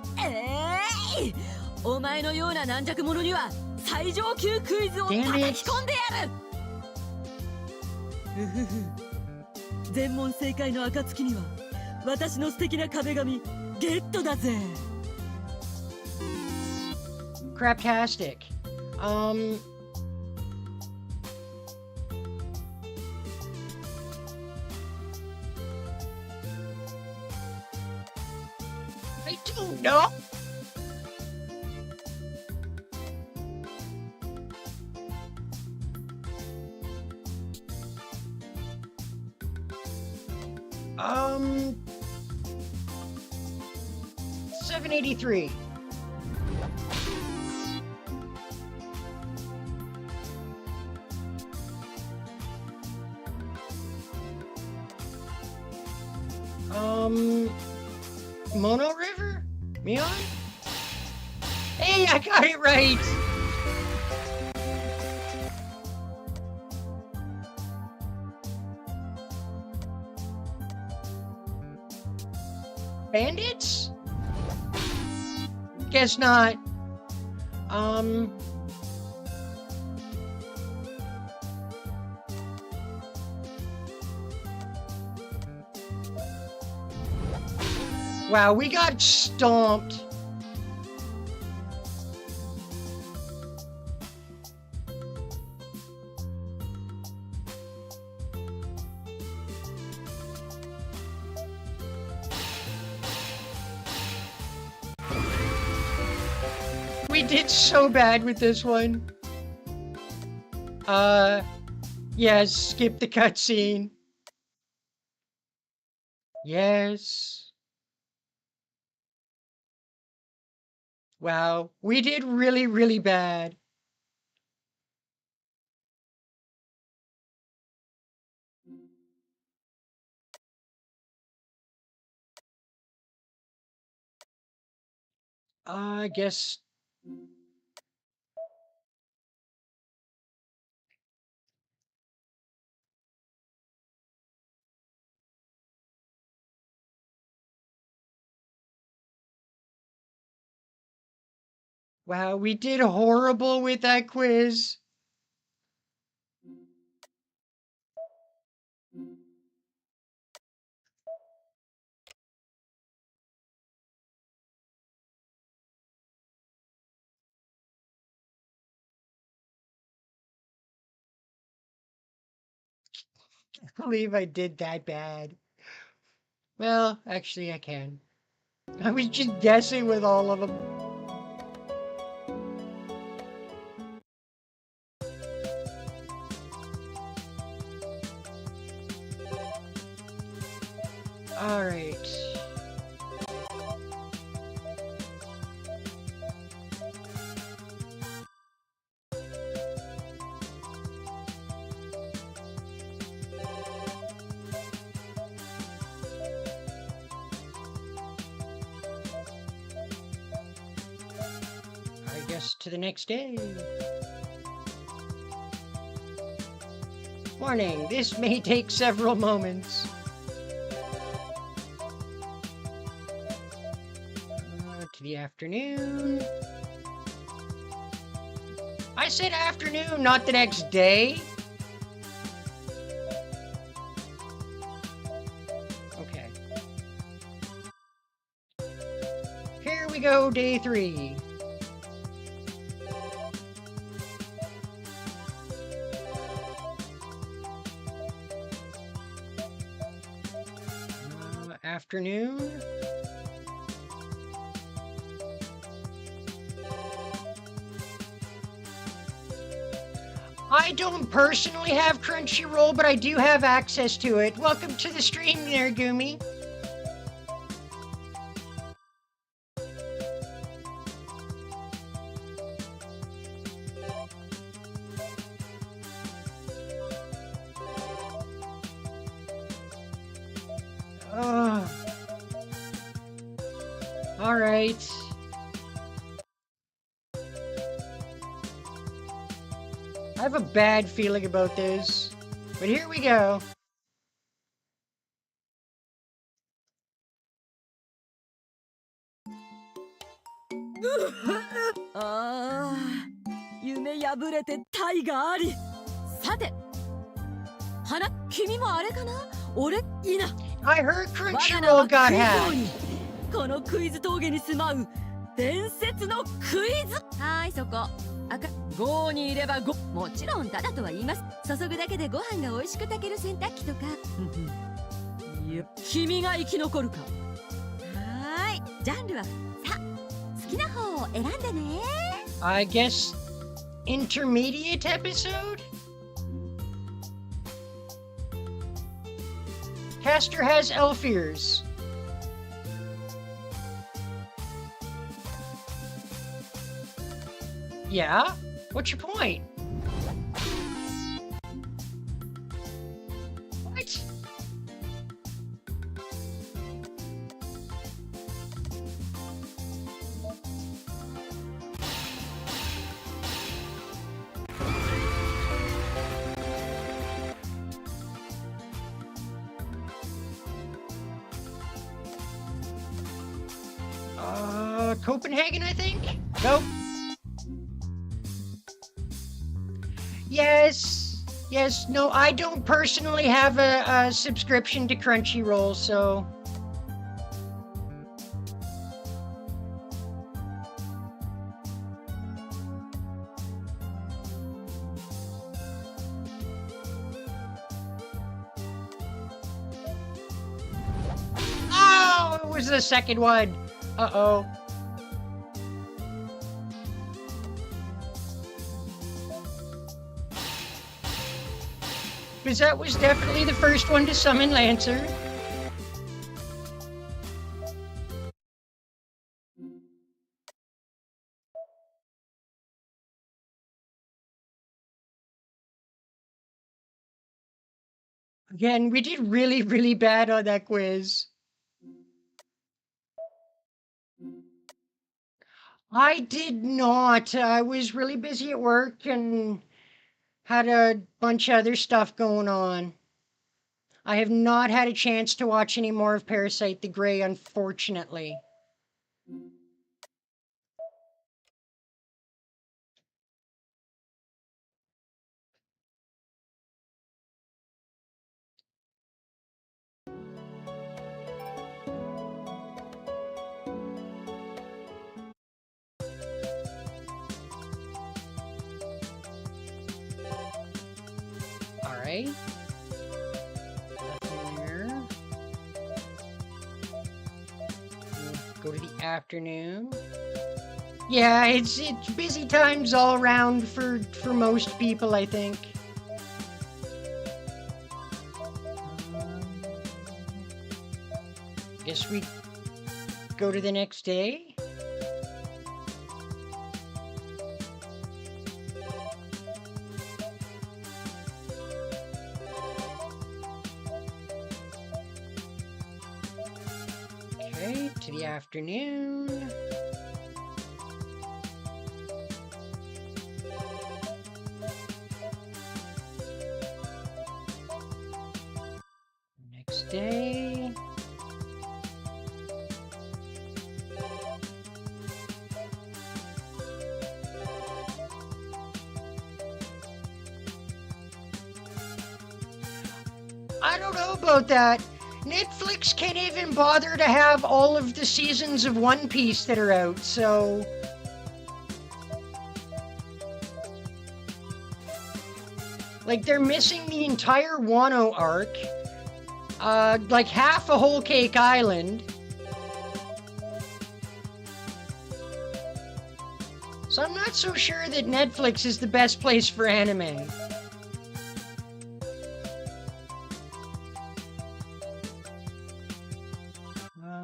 お前のような軟弱者には最上級クイズを叩き込んでやる。全問正解の暁には私の素敵な壁紙ゲットだぜ。Craptastic. I don't know. 783. Mono River? Mion? Hey, I got it right! Bandits? Guess not. Wow, we got stomped. We did so bad with this one. Yes, skip the cutscene. Yes. Wow, we did really, really bad. I guess. Wow, we did horrible with that quiz. I believe I did that bad. Well, actually, I can. I was just guessing with all of them. All right. I guess to the next day. Warning, this may take several moments. To the afternoon. I said afternoon, not the next day. Okay. Here we go, day 3. Afternoon. I don't personally have Crunchyroll, but I do have access to it. Welcome to the stream there, Gumi. All right. I have a bad feeling about this, but here we go.夢破れてタイがあり。さて、花、君もあれかな？俺、いな。 I heard Crunchyroll got hacked. このクイズ峠に住まう伝説のクイズ。はい、そこ。赤5にいれば5。もちろんただとは言います。注ぐだけでご飯が美味しく炊ける洗濯機とか。いや、君が生き残るか。はい、ジャンルはさ、好きな方を選んでね。I guess intermediate episode? Caster has elf ears. Yeah? What's your point? What? Copenhagen, I think? Nope. Yes, no, I don't personally have a subscription to Crunchyroll, so... Oh, it was the second one. Uh-oh. Because that was definitely the first one to summon Lancer. Again, we did really, really bad on that quiz. I did not. I was really busy at work and had a bunch of other stuff going on. I have not had a chance to watch any more of Parasite the Grey, unfortunately. Alright. Here. Go to the afternoon. Yeah, it's busy times all around for most people, I think. Guess we go to the next day. Okay, to the afternoon. Next day. I don't know about that. Netflix can't even bother to have all of the seasons of One Piece that are out, so... Like, they're missing the entire Wano arc. Like half a Whole Cake Island. So I'm not so sure that Netflix is the best place for anime.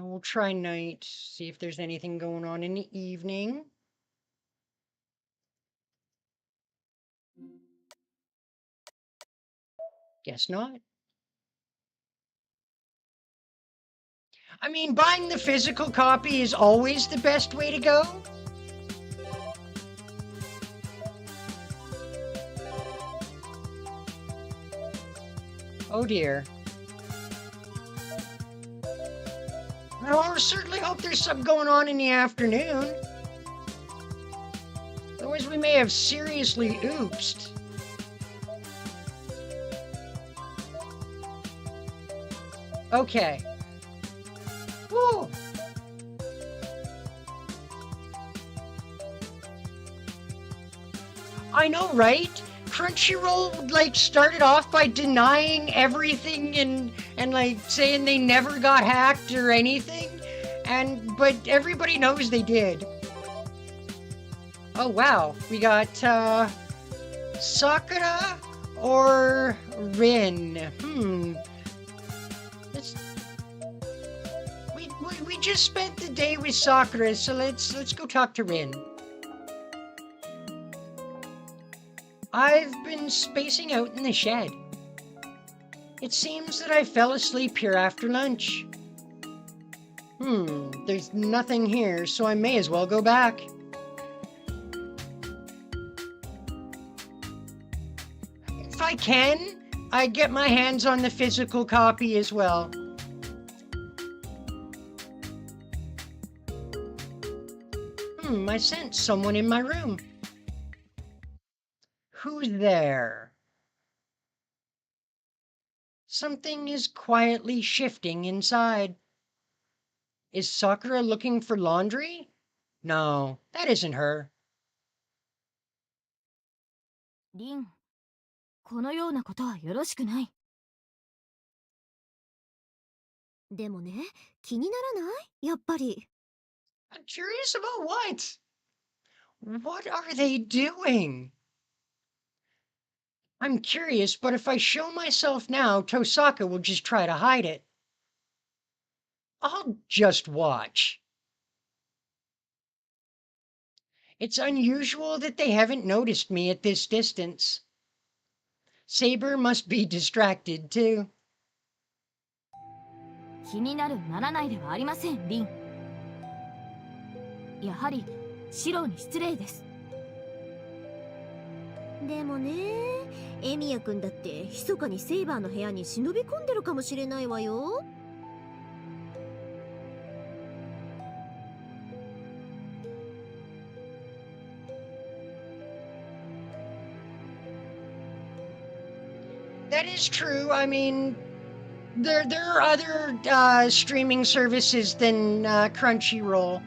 We'll try night, see if there's anything going on in the evening. Guess not. I mean, buying the physical copy is always the best way to go. Oh dear. Well, I certainly hope there's something going on in the afternoon. Otherwise we may have seriously oopsed. Okay. Woo! I know, right? Crunchyroll, like, started off by denying everything and like, saying they never got hacked or anything. But everybody knows they did. Oh, wow. We got, Sakura or Rin. We just spent the day with Sakura, so let's go talk to Rin. I've been spacing out in the shed. It seems that I fell asleep here after lunch. There's nothing here, so I may as well go back. If I can, I get my hands on the physical copy as well. I sense someone in my room. Who's there? Something is quietly shifting inside. Is Sakura looking for laundry? No, that isn't her. リン、このようなことはよろしくない。でもね、気にならないやっぱり。I'm curious about what? What are they doing? I'm curious, but if I show myself now, Tosaka will just try to hide it. I'll just watch. It's unusual that they haven't noticed me at this distance. Saber must be distracted too. 気になるならないではありません、リン。やはりシロに失礼です。でもね、エミヤくんだって密かにセイバーの部屋に忍び込んでるかもしれないわよ。That is true. I mean, there are other streaming services than Crunchyroll.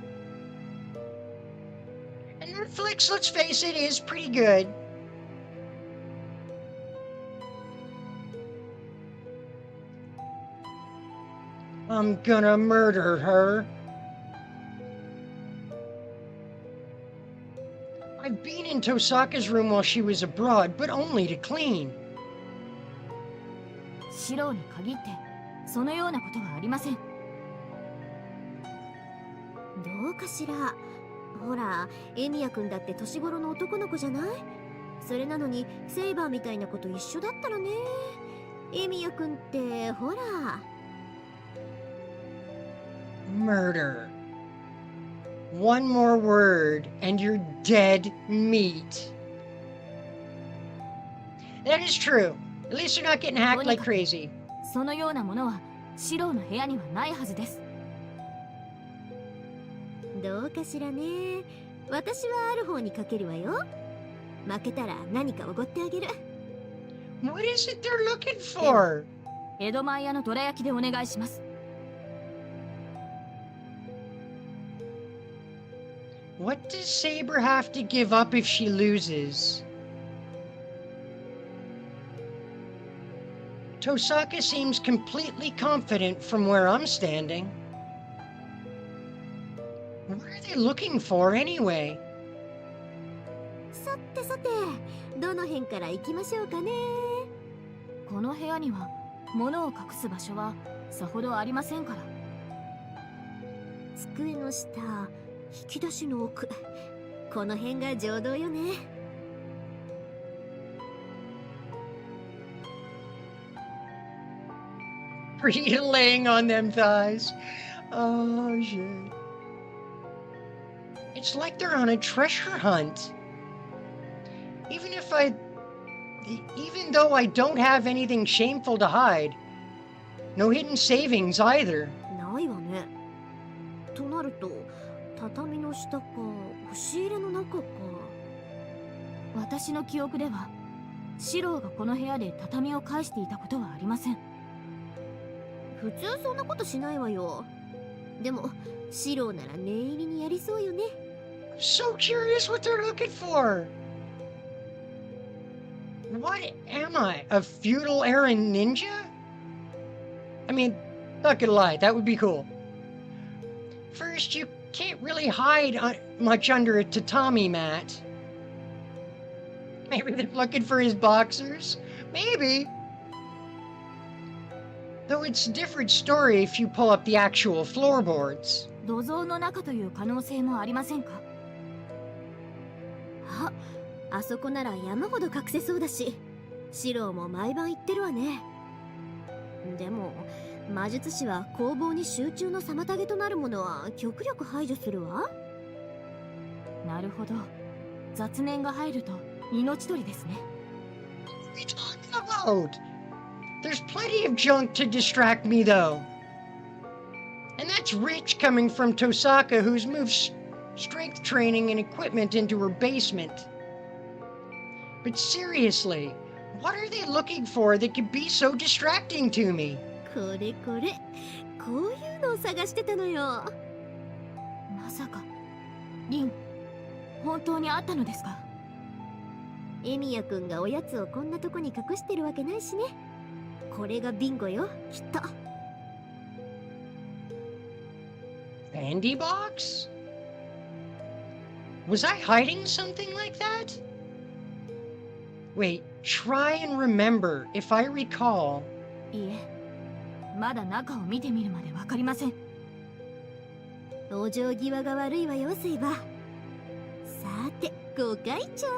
And Netflix, let's face it, is pretty good. I'm gonna murder her. I've been in Tosaka's room while she was abroad, but only to clean. シロに限ってそのようなことはありません。どうかしら。ほら、エミヤくんだって年頃の男の子じゃない？それなのにセイバーみたいな子と一緒だったらね。エミヤくんってほら。Murder. One more word and you're dead meat. That is true. At least you're not getting hacked like crazy. そのようなものはシロの部屋にはないはずです。どうかしらね。私はある方にかけるわよ。負けたら何かおごってあげる。What is it they're looking for? 江戸前屋のどら焼きでお願いします。What does Saber have to give up if she loses? Tosaka seems completely confident from where I'm standing. What are they looking for anyway? さてさて、どの辺から行きましょうかね。この部屋には物を隠す場所はさほどありませんから。机の下、引き出しの奥、この辺が常道よね。Laying on them thighs. Oh shit. It's like they're on a treasure hunt. Even though I don't have anything shameful to hide. No hidden savings either. ないわね。となると、畳の下か、押し入れの中か。私の記憶では、シローがこの部屋で畳を返していたことはありません。普通そんなことしないわよ。でも、シローなら念入りにやりそうよね。So curious what they're looking for. What am I? A feudal errand ninja? I mean, not gonna lie, that would be cool. First, you can't really hide much under a tatami mat. Maybe they're looking for his boxers? Maybe. Though it's a different story if you pull up the actual floorboards. 土蔵の中という可能性もありませんか？あ、あそこなら山ほど隠せそうだし、シロも毎晩言ってるわね。でも魔術師は攻防に集中の妨げとなるものは極力排除するわ。なるほど。雑念が入ると命取りですね。 What are you talking about? There's plenty of junk to distract me, though. And that's rich coming from Tosaka, who's moved strength training and equipment into her basement. But seriously, what are they looking for that could be so distracting to me? これこれ、こういうのを探してたのよ。まさかリン、本当にあったのですか？エミヤくんがおやつをこんなとこに隠してるわけないしね。これがビンゴよ、きっと。Candy box? Was I hiding something like that? Wait, try and remember. If I recall... いえ、まだ中を見てみるまでわかりません。往生際が悪いわよ、セイバー。さて、ご会長。う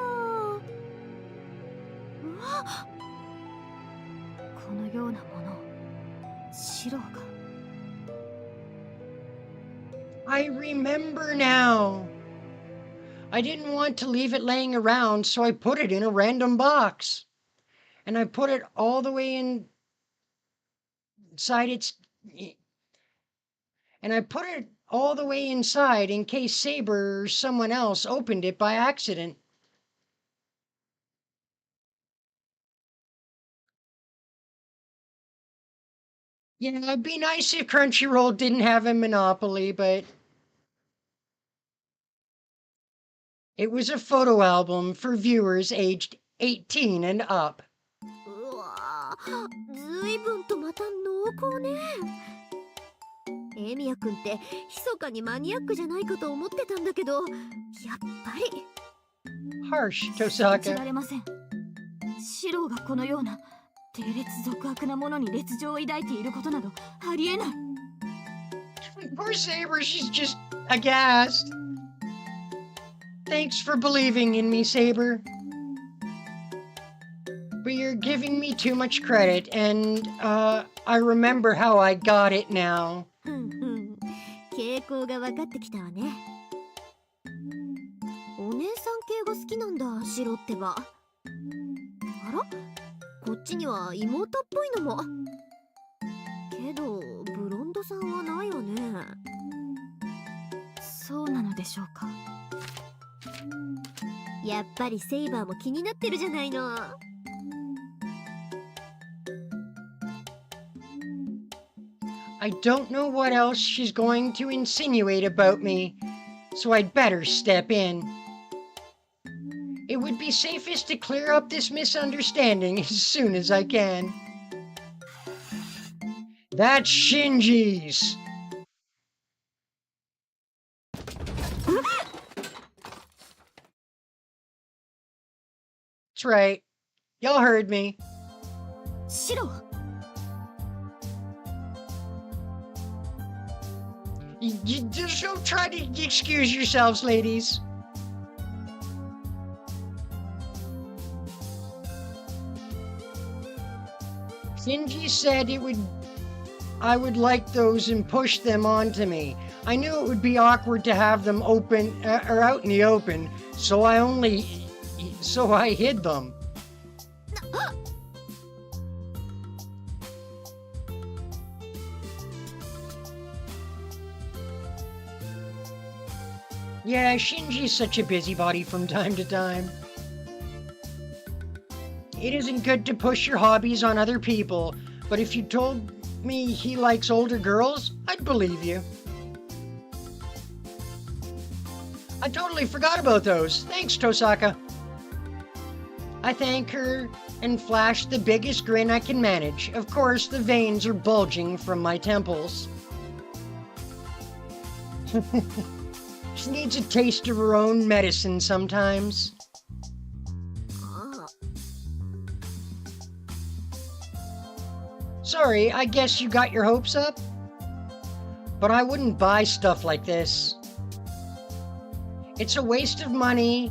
わっ、このようなもの、シロが。I remember now. I didn't want to leave it laying around, so I put it in a random box. And I put it all the way inside its... And I put it all the way inside in case Saber or someone else opened it by accident. Yeah, it'd be nice if Crunchyroll didn't have a monopoly, but... It was a photo album for viewers aged 18 and up. うわぁ、ずいぶんとまた濃厚ね。エミヤくんって密かにマニアックじゃないかと思ってたんだけど、やっぱり。Harsh, 信じ Tosaka. られません。シロがこのような低劣俗悪なものに劣情を抱いていることなどありえない。Poor Saber, she's just aghast. Thanks for believing in me, Saber. But you're giving me too much credit, and, I remember how I got it now. ふんふん、傾向が分かってきたわね。お姉さん系が好きなんだ、シロってば。あら、こっちには妹っぽいのも。けどブロンドさんはないわね。そうなのでしょうか。やっぱりセイバーも気になってるじゃないの。I don't know what else she's going to insinuate about me, so I'd better step in. It would be safest to clear up this misunderstanding as soon as I can. That's Shinji's! That's right. Y'all heard me. シロ、You just don't try to excuse yourselves, ladies. Shinji said I would like those and push them onto me. I knew it would be awkward to have them open or out in the open, so I hid them. Yeah, Shinji's such a busybody from time to time. It isn't good to push your hobbies on other people, but if you told me he likes older girls, I'd believe you. I totally forgot about those. Thanks, Tosaka. I thank her and flash the biggest grin I can manage. Of course, the veins are bulging from my temples. She needs a taste of her own medicine sometimes. Sorry, I guess you got your hopes up? But I wouldn't buy stuff like this. It's a waste of money,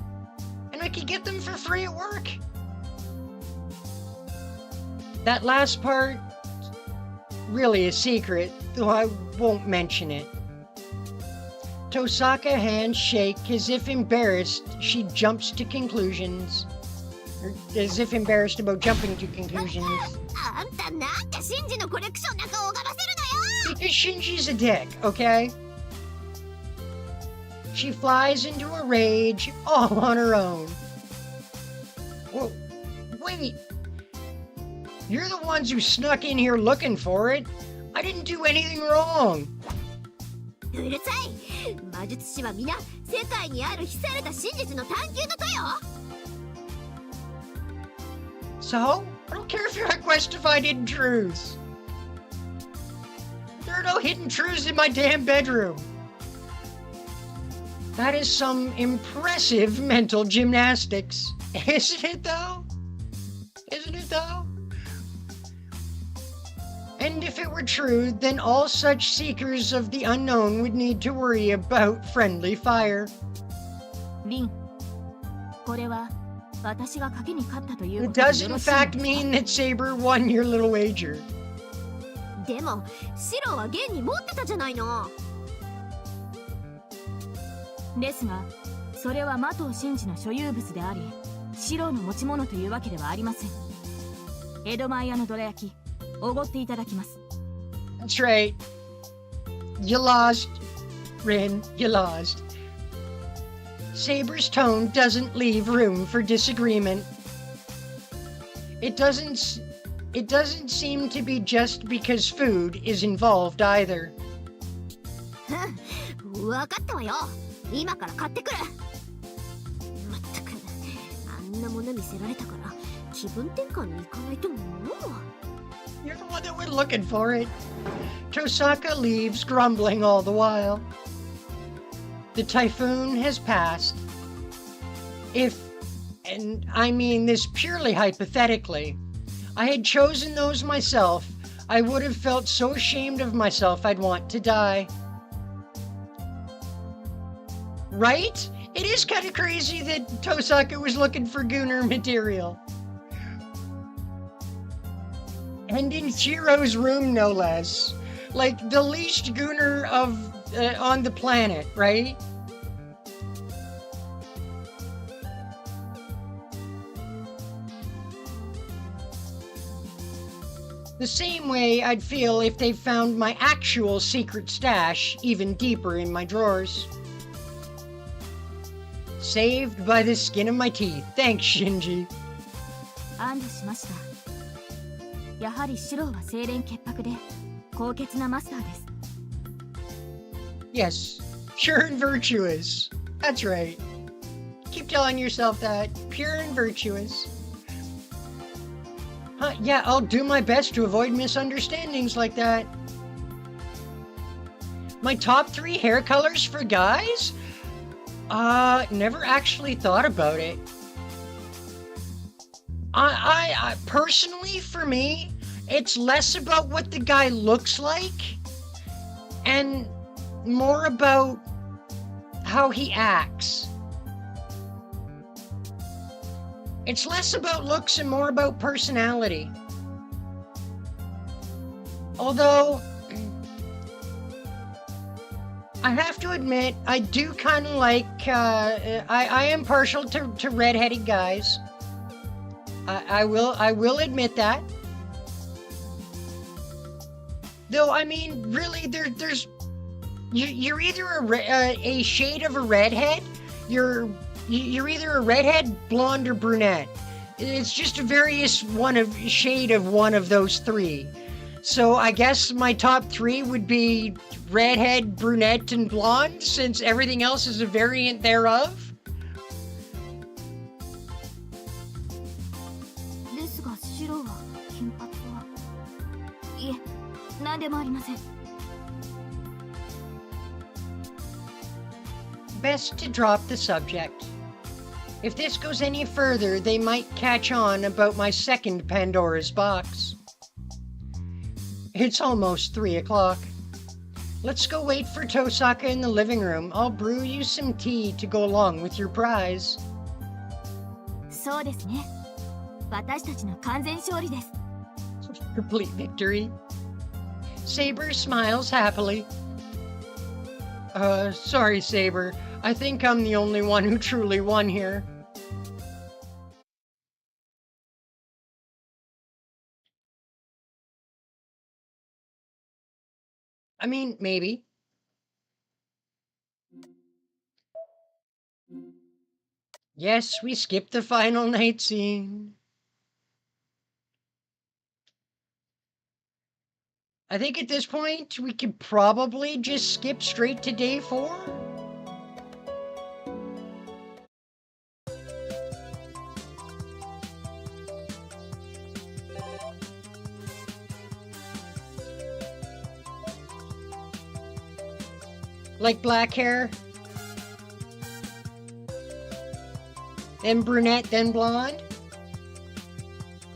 and I could get them for free at work. That last part, really a secret, though I won't mention it. Tosaka hands shake as if embarrassed. She jumps to conclusions. Or as if embarrassed about jumping to conclusions. あんたなんでシンジのコレクションなんか拝ませるのよ。 Because Shinji's a dick, okay? She flies into a rage all on her own. Whoa, wait. You're the ones who snuck in here looking for it. I didn't do anything wrong. うるさい。魔術師は皆世界にある秘された真実の探求の徒よ。 So? I don't care if you're a quest to find hidden truths. There are no hidden truths in my damn bedroom. That is some impressive mental gymnastics. Isn't it though? Isn't it though? And if it were true, then all such seekers of the unknown would need to worry about friendly fire. リン、これは私が賭けに勝ったというこ It とで does よ in ろしいの fact ですか mean that Saber won your little wager. でもシロは現に持ってたじゃないの。ですが、それは麻藤真治の所有物であり、シローの持ち物というわけではありません。江戸前屋のどら焼き、おごっていただきます。That's right. You lost, Rin. You lost. Saber's tone doesn't leave room for disagreement. It doesn't seem to be just because food is involved either. わかったわよ。今から買ってくる。まったくあんなもの見せられたから気分転換に行かないともう。 You're the one that went looking for it. Tosaka leaves, grumbling all the while. The typhoon has passed. If, and I mean this purely hypothetically, I had chosen those myself, I would have felt so ashamed of myself I'd want to die. Right? It is kind of crazy that Tosaka was looking for Gunner material. And in Chiro's room, no less. Like, the least Gunner of, on the planet, right? The same way I'd feel if they found my actual secret stash even deeper in my drawers. Saved by the skin of my teeth. Thanks, Shinji. 安堵しました。やはりシローは清廉潔白で高潔なマスターです。 Yes, pure and virtuous. That's right. Keep telling yourself that. Pure and virtuous. Huh, yeah, I'll do my best to avoid misunderstandings like that. My top 3 hair colors for guys? Never actually thought about it. I personally, for me, it's less about what the guy looks like and more about how he acts. It's less about looks and more about personality. Although, I have to admit, I do kind of like, I am partial to red-headed guys. I will admit that. Though, I mean, really, there's you're either a shade of a redhead, you're either a redhead, blonde, or brunette. It's just a various shade of one of those 3. So I guess my top 3 would be redhead, brunette, and blonde, since everything else is a variant thereof. ですがシローは金髪はいえ、何でもありません。 Best to drop the subject. If this goes any further, they might catch on about my second Pandora's box. It's almost 3 o'clock. Let's go wait for Tosaka in the living room. I'll brew you some tea to go along with your prize. そうですね。私たちの完全勝利です。Complete victory. Saber smiles happily. Sorry, Saber. I think I'm the only one who truly won here. I mean, maybe. Yes, we skipped the final night scene. I think at this point, we could probably just skip straight to day 4. Like black hair, then brunette, then blonde.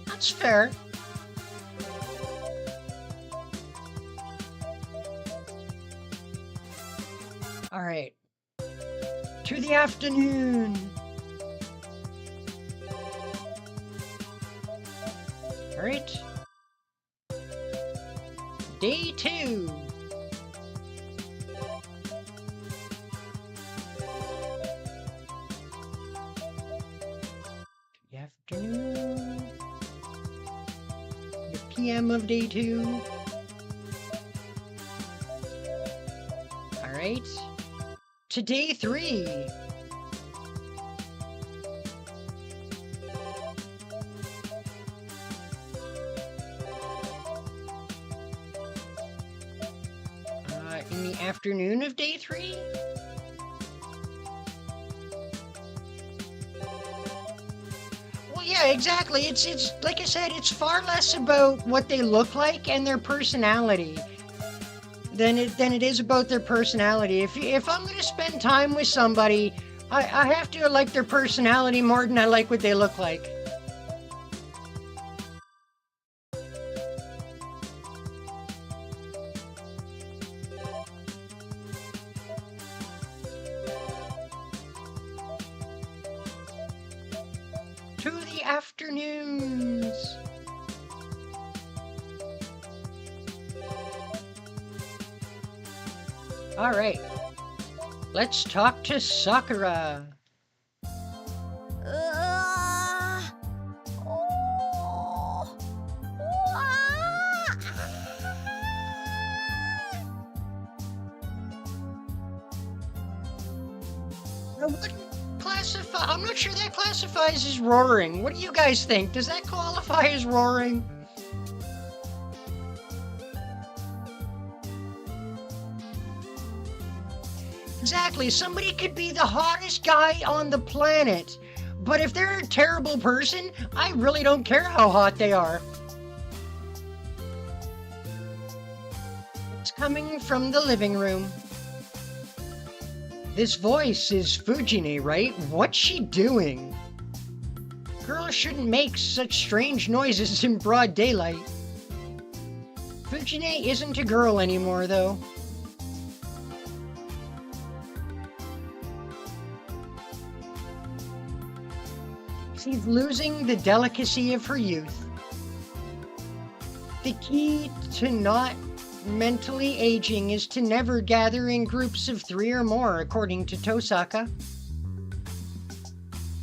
That's fair. All right. To the afternoon. All right. Day 2. The afternoon. The PM of day 2. All right. To day 3. In the afternoon of day 3? Well, yeah, exactly. It's like I said, it's far less about what they look like and their personality than it is about their personality. If I'm going to spend time with somebody, I have to like their personality more than I like what they look like. To the afternoons. All right. Let's talk to Sakura. I'm not sure that classifies as roaring. What do you guys think? Does that qualify as roaring? Exactly. Somebody could be the hottest guy on the planet, but if they're a terrible person, I really don't care how hot they are. It's coming from the living room. This voice is Fujine, right? What's she doing? Girls shouldn't make such strange noises in broad daylight. Fujine isn't a girl anymore, though. She's losing the delicacy of her youth. The key to not mentally aging is to never gather in groups of 3 or more, according to Tosaka.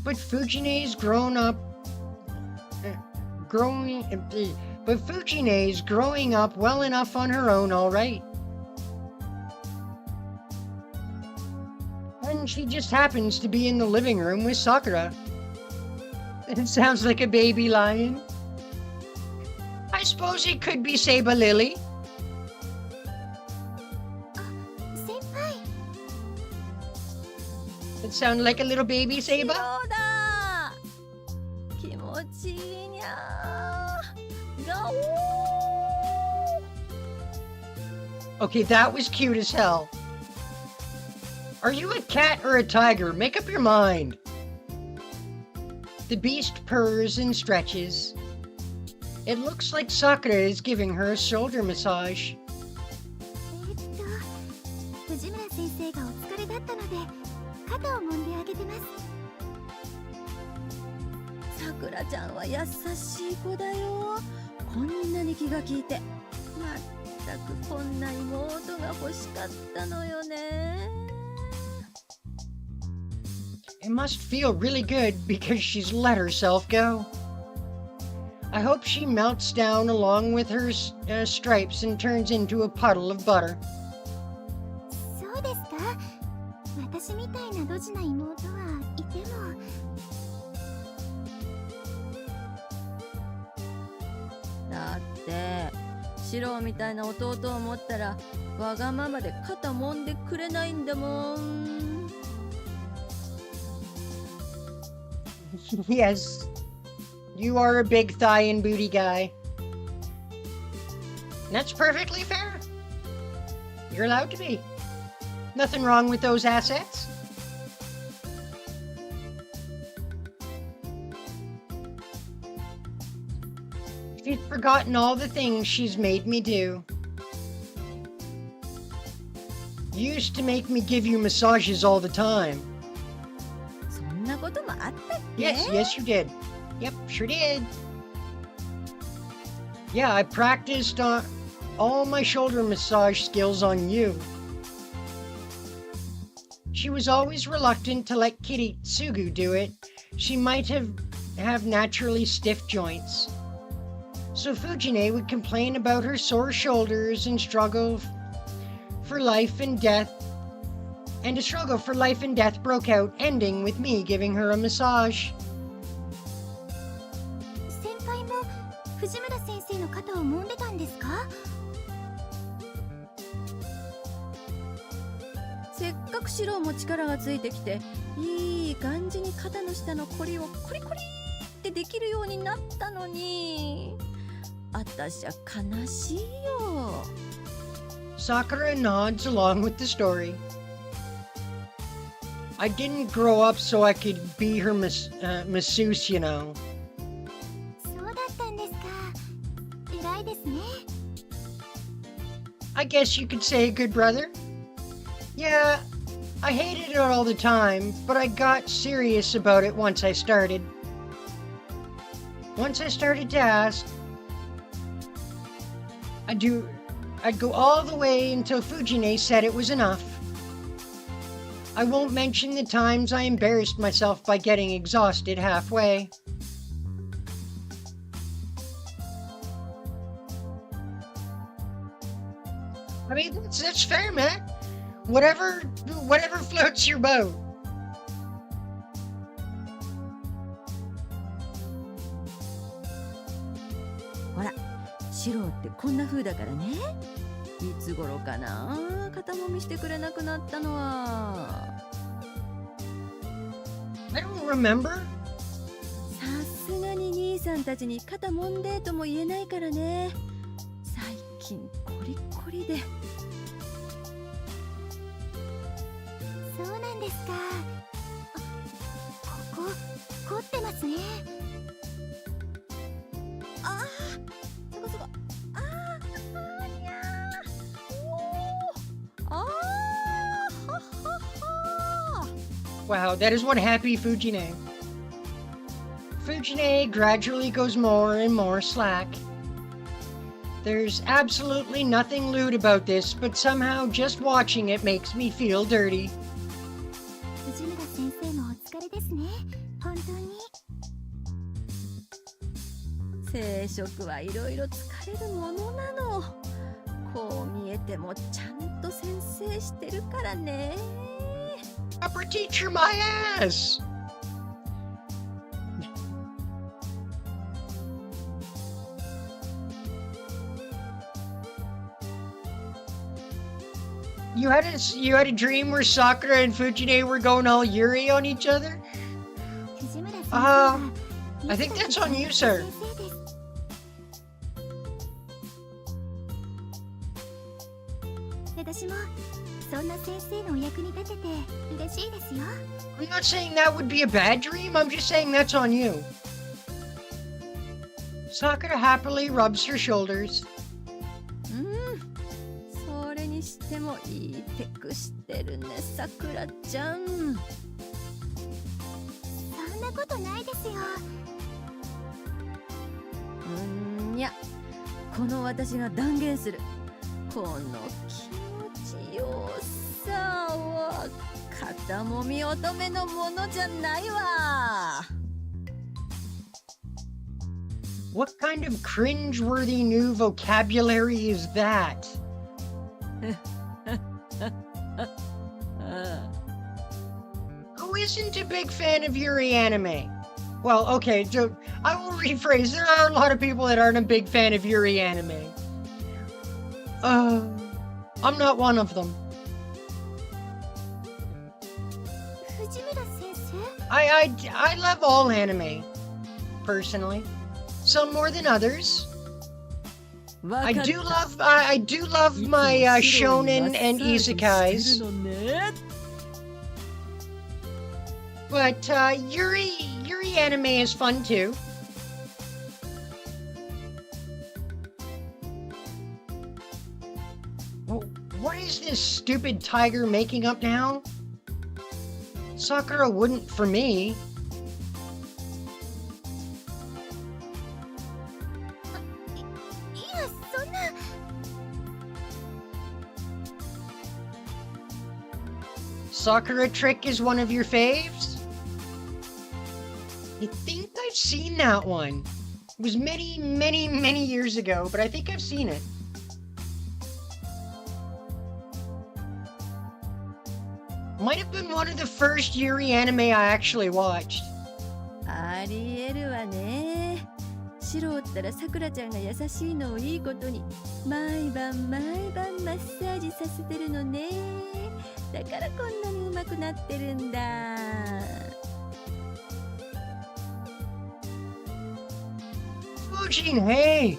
But Fujine's growing up well enough on her own, all right. And she just happens to be in the living room with Sakura. It sounds like a baby lion. I suppose it could be Seba Lily. It sounded like a little baby Seba. Okay, that was cute as hell. Are you a cat or a tiger? Make up your mind. The beast purrs and stretches. It looks like Sakura is giving her a shoulder massage. くらちゃんは優しい子だよ。こんなに気が利いて。まったくこんな妹が欲しかったのよね。It must feel really good because she's let herself go. I hope she melts down along with her stripes and turns into a puddle of butter. そうですか。私みたいなドジな妹はいても。だってシロみたいな弟を持ったらわがままで肩揉んでくれないんだもん。Yes, you are a big thigh and booty guy. That's perfectly fair. You're allowed to be. Nothing wrong with those assets. She's forgotten all the things she's made me do. You used to make me give you massages all the time. そんなこともあったっけ？ Yes, you did. Yep, sure did. Yeah, I practiced on all my shoulder massage skills on you. She was always reluctant to let Kitty Tsugu do it. She might have naturally stiff joints. So Fujine would complain about her sore shoulders and struggle for life and death. And a struggle for life and death broke out, ending with me giving her a massage. 先輩も藤村先生の肩を揉んでたんですか？せっかくシロも力がついてきていい感じに肩の下のコリをコリコリってできるようになったのに、あたしゃ悲しいよ。 Sakura nods along with the story. I didn't grow up so I could be her masseuse, you know. そうだったんですか。偉いですね。I guess you could say a good brother. Yeah, I hated it all the time, but I got serious about it once I started. Once I started to ask, I'd go all the way until Fujine said it was enough. I won't mention the times I embarrassed myself by getting exhausted halfway. I mean, that's fair, man. Whatever floats your boat. ほら、シロってこんな風だからね。いつ頃かな、肩もみしてくれなくなったのは。I don't remember. さすがに兄さんたちに肩揉んでとも言えないからね。最近コリコリで。そうなんですか。ここ凝ってますね。ああ、そこそこ。ああ、あにゃー。おお。ああ、ははは。 Wow, that is one happy Fujine. Fujine gradually goes more and more slack. There's absolutely nothing lewd about this, but somehow just watching it makes me feel dirty. 藤村先生もお疲れですね。本当に。生殖はいろいろ疲れるものなの。こう見えてもちゃんと先生してるからね。Upper teacher my ass! You had a dream where Sakura and Fujine were going all Yuri on each other? 藤村先生は I think that's on you, sir. 先生です。私もそんな先生のお役に立てて嬉しいですよ。I'm not saying that would be a bad dream, I'm just saying that's on you. Sakura happily rubs her shoulders. それにしてもいいテクしてるね、さくらちゃん。そんなことないですよ。にゃ、この私が断言する。この気持ちよさは肩もみ乙女のものじゃないわ。What kind of cringe-worthy new vocabulary is that? Who isn't a big fan of Yuri anime? Well, okay, so I will rephrase. There are a lot of people that aren't a big fan of Yuri anime. I'm not one of them. 藤村先生 I love all anime, personally. Some more than others. I do love my shonen and isekais. But Yuri anime is fun too. What is this stupid tiger making up now? Sakura wouldn't for me. いやそんな Sakura Trick is one of your faves? I think I've seen that one. It was many, many, many years ago, but I think I've seen it. Might have been one of the first Yuri anime I actually watched. ありえるわね。白ったらさくらちゃんが優しいのをいいことに毎晩マッサージさせてるのね。だからこんなに上手くなってるんだ。Fujin, hey!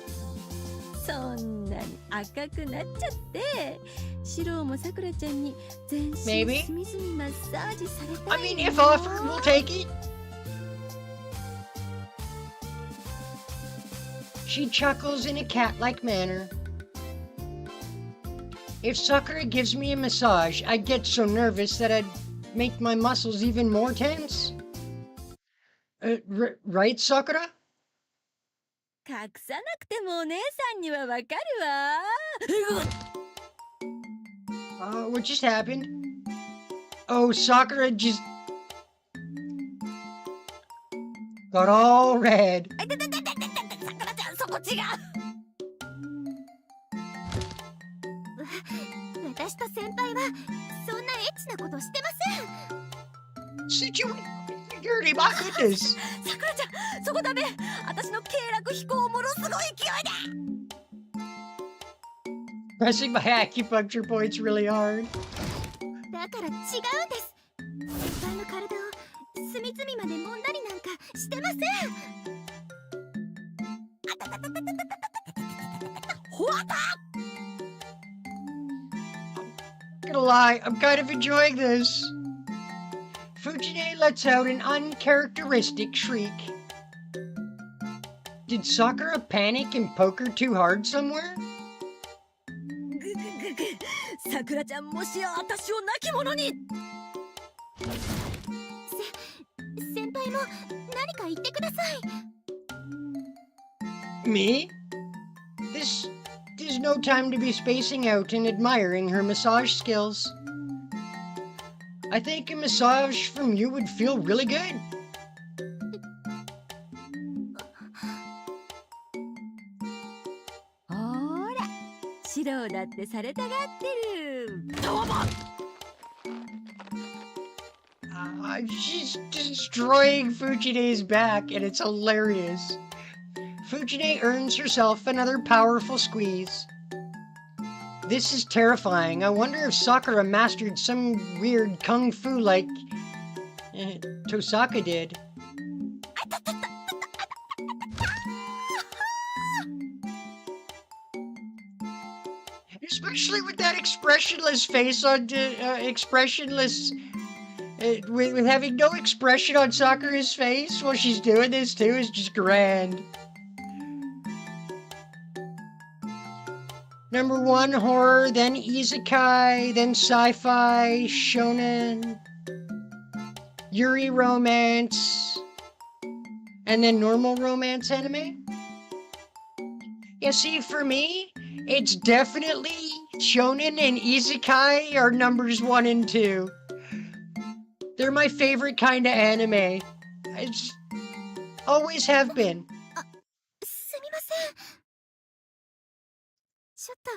そんなに赤くなっちゃって白もさくらちゃんに全身 Maybe. 隅々マッサージされた I い mean, の if offered, we'll take it. She chuckles in a cat-like manner. If Sakura gives me a massage, I'd get so nervous that I'd make my muscles even more tense. Right, Sakura? 隠さなくてもお姉さんにはわかるわ。What just happened? Oh, Sakura just got all red. さくらちゃんそこ違う。私と先輩はそんなエッチなことしてません。 Security, my goodness. さくらちゃんそこダメ。私の経絡飛行ものすごい勢いで。Pressing my acupuncture points really hard. だから違うんです。先輩の体を隅々まで揉んだりなんかしてません。ほわた。 Not gonna lie, I'm kind of enjoying this. Fujine lets out an uncharacteristic shriek. Did Sakura panic and poke her too hard somewhere? さくらちゃんもしや私を亡き者に。先輩も何か言ってください。 Me? There's no time to be spacing out and admiring her massage skills. I think a massage from you would feel really good. ほら白だってされたがってる。どうも。She's destroying Fujine's back, and it's hilarious. Fujine earns herself another powerful squeeze. This is terrifying. I wonder if Sakura mastered some weird kung fu like Tosaka did. Especially with that expressionless face on with having no expression on Sakura's face while she's doing this too is just grand. Number 1, horror, then isekai, then sci-fi, shonen, Yuri romance, and then normal romance anime? You see, for me, it's definitely shonen and isekai are numbers 1 and 2. They're my favorite kind of anime. It's always have been. すみません。ちょっと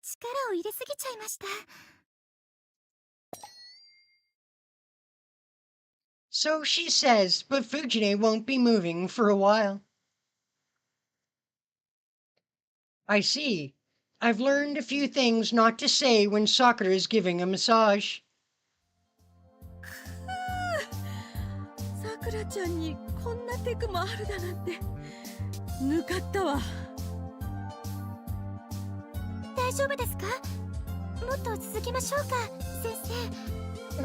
力を入れすぎちゃいました。So she says, but Fujine won't be moving for a while. I see. I've learned a few things not to say when Sakura is giving a massage. さくらちゃんにこんなテクもあるだなんてぬかったわ。大丈夫ですか？もっと続きましょうか、先生。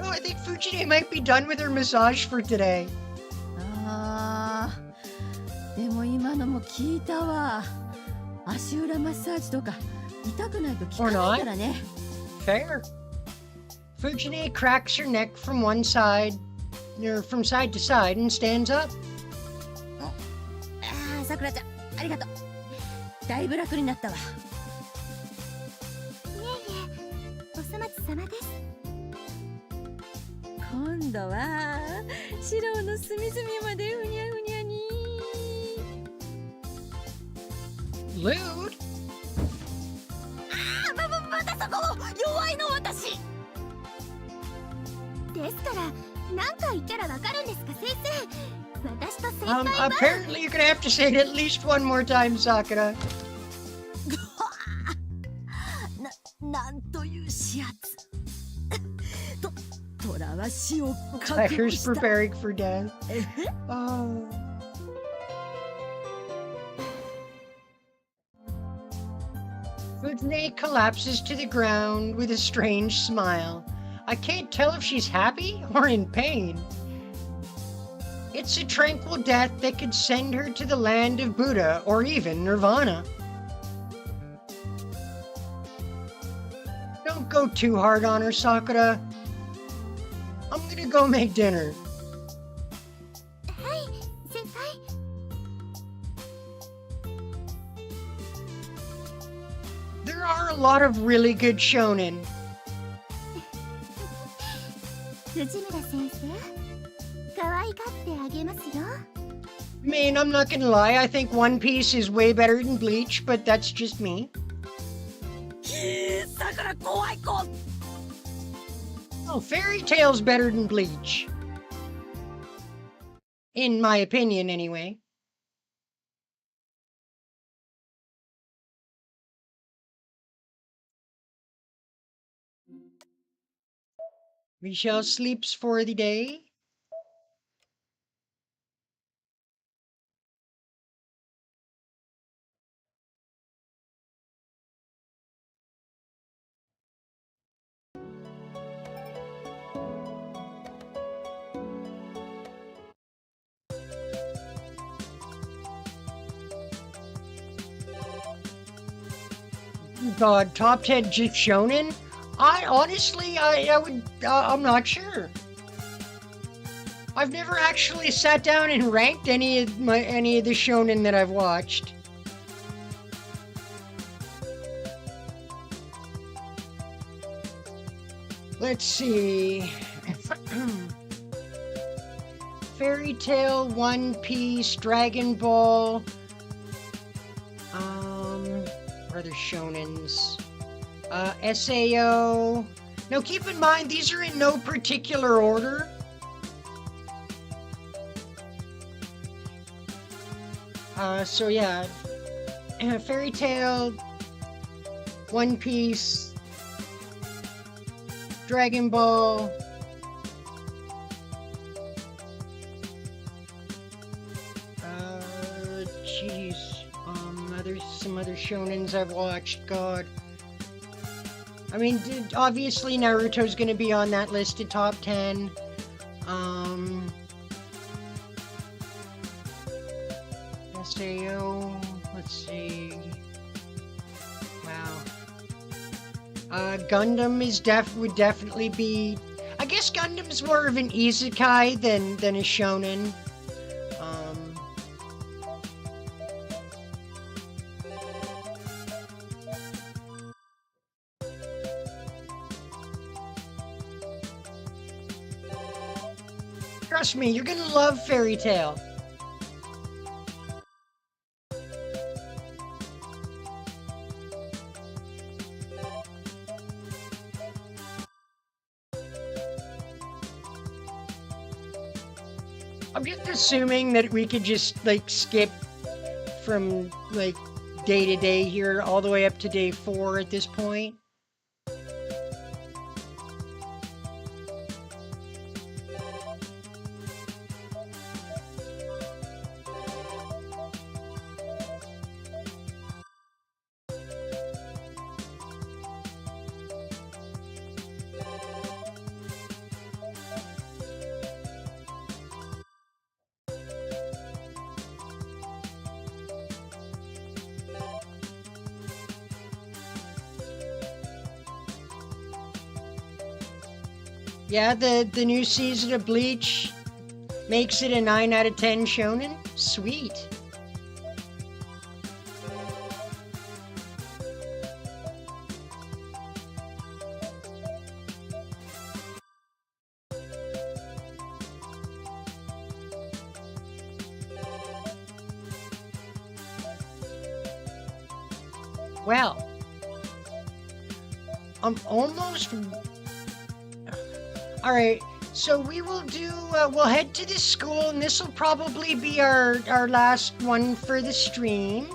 Oh, I think Fujine might be done with her massage for today. あー、でも今のも聞いたわ。足裏マッサージとか痛くないと効かないからね。Fair. Fujine cracks her neck from one side, or from side to side, and stands up. ああ、さくらちゃん、ありがとう。だいぶ楽になったわ。いえいえ、お粗末様です。今度は白の隅々までふにゃふにゃに。Lewd? またそこ弱いの私。ですから何回言ったらわかるんですか、先生。私と先輩は。Apparently you're gonna have to say it at least one more time, Sakura. なんという始圧。虎は死を覚悟 Tiger's した。 preparing for death. Oh. Fujine collapses to the ground with a strange smile. I can't tell if she's happy or in pain. It's a tranquil death that could send her to the land of Buddha or even Nirvana. Don't go too hard on her, Sakura. I'm gonna go make dinner. はい、先輩。There are a lot of really good shonen. 藤村先生、可愛がってあげますよ。I mean, I'm not gonna lie, I think One Piece is way better than Bleach, but that's just me. さくら怖い子。Oh, Fairy Tail's better than Bleach. In my opinion, anyway. Michelle sleeps for the day. God, top 10 just shonen? I'm not sure. I've never actually sat down and ranked any of the shonen that I've watched. Let's see. Fairy Tail, One Piece, Dragon Ball. Other shonens. SAO. Now keep in mind, these are in no particular order. So yeah. Fairy Tail, One Piece, Dragon Ball, jeez, some other shonens I've watched. God, I mean, obviously Naruto's gonna be on that listed top 10. SAO, let's see. Wow. Gundam would definitely be. I guess Gundam's more of an isekai than a shonen. Trust me, you're gonna love Fairy Tale. I'm just assuming that we could just, like, skip from, like, day to day here all the way up to day 4 at this point. Yeah, the new season of Bleach makes it a 9 out of 10 shonen. Sweet. Well, I'm almost... Alright, so we will do, we'll head to this school, and this will probably be our last one for the stream.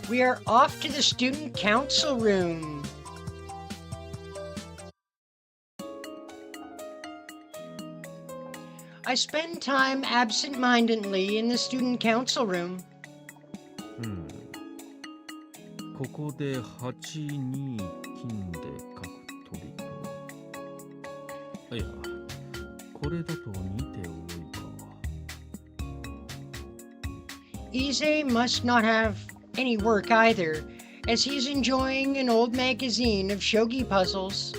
We are off to the student council room. I spend time absent-mindedly in the student council room. ここで8、2、金で書く飛びと。いや、これだと2手多いか。Ise must not have any work either, as he's enjoying an old magazine of shogi puzzles.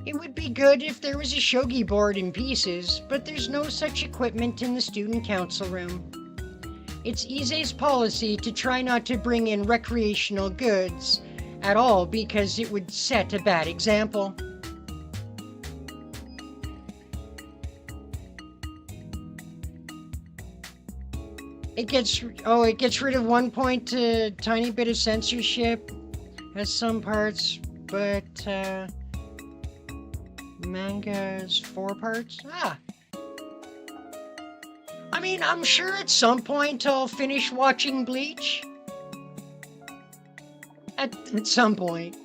It would be good if there was a shogi board in pieces, but there's no such equipment in the student council room. It's Ise's policy to try not to bring in recreational goods at all because it would set a bad example. It gets rid of 1 point to tiny bit of censorship. Has some parts, but manga's 4 parts. I mean, I'm sure at some point I'll finish watching Bleach. At some point.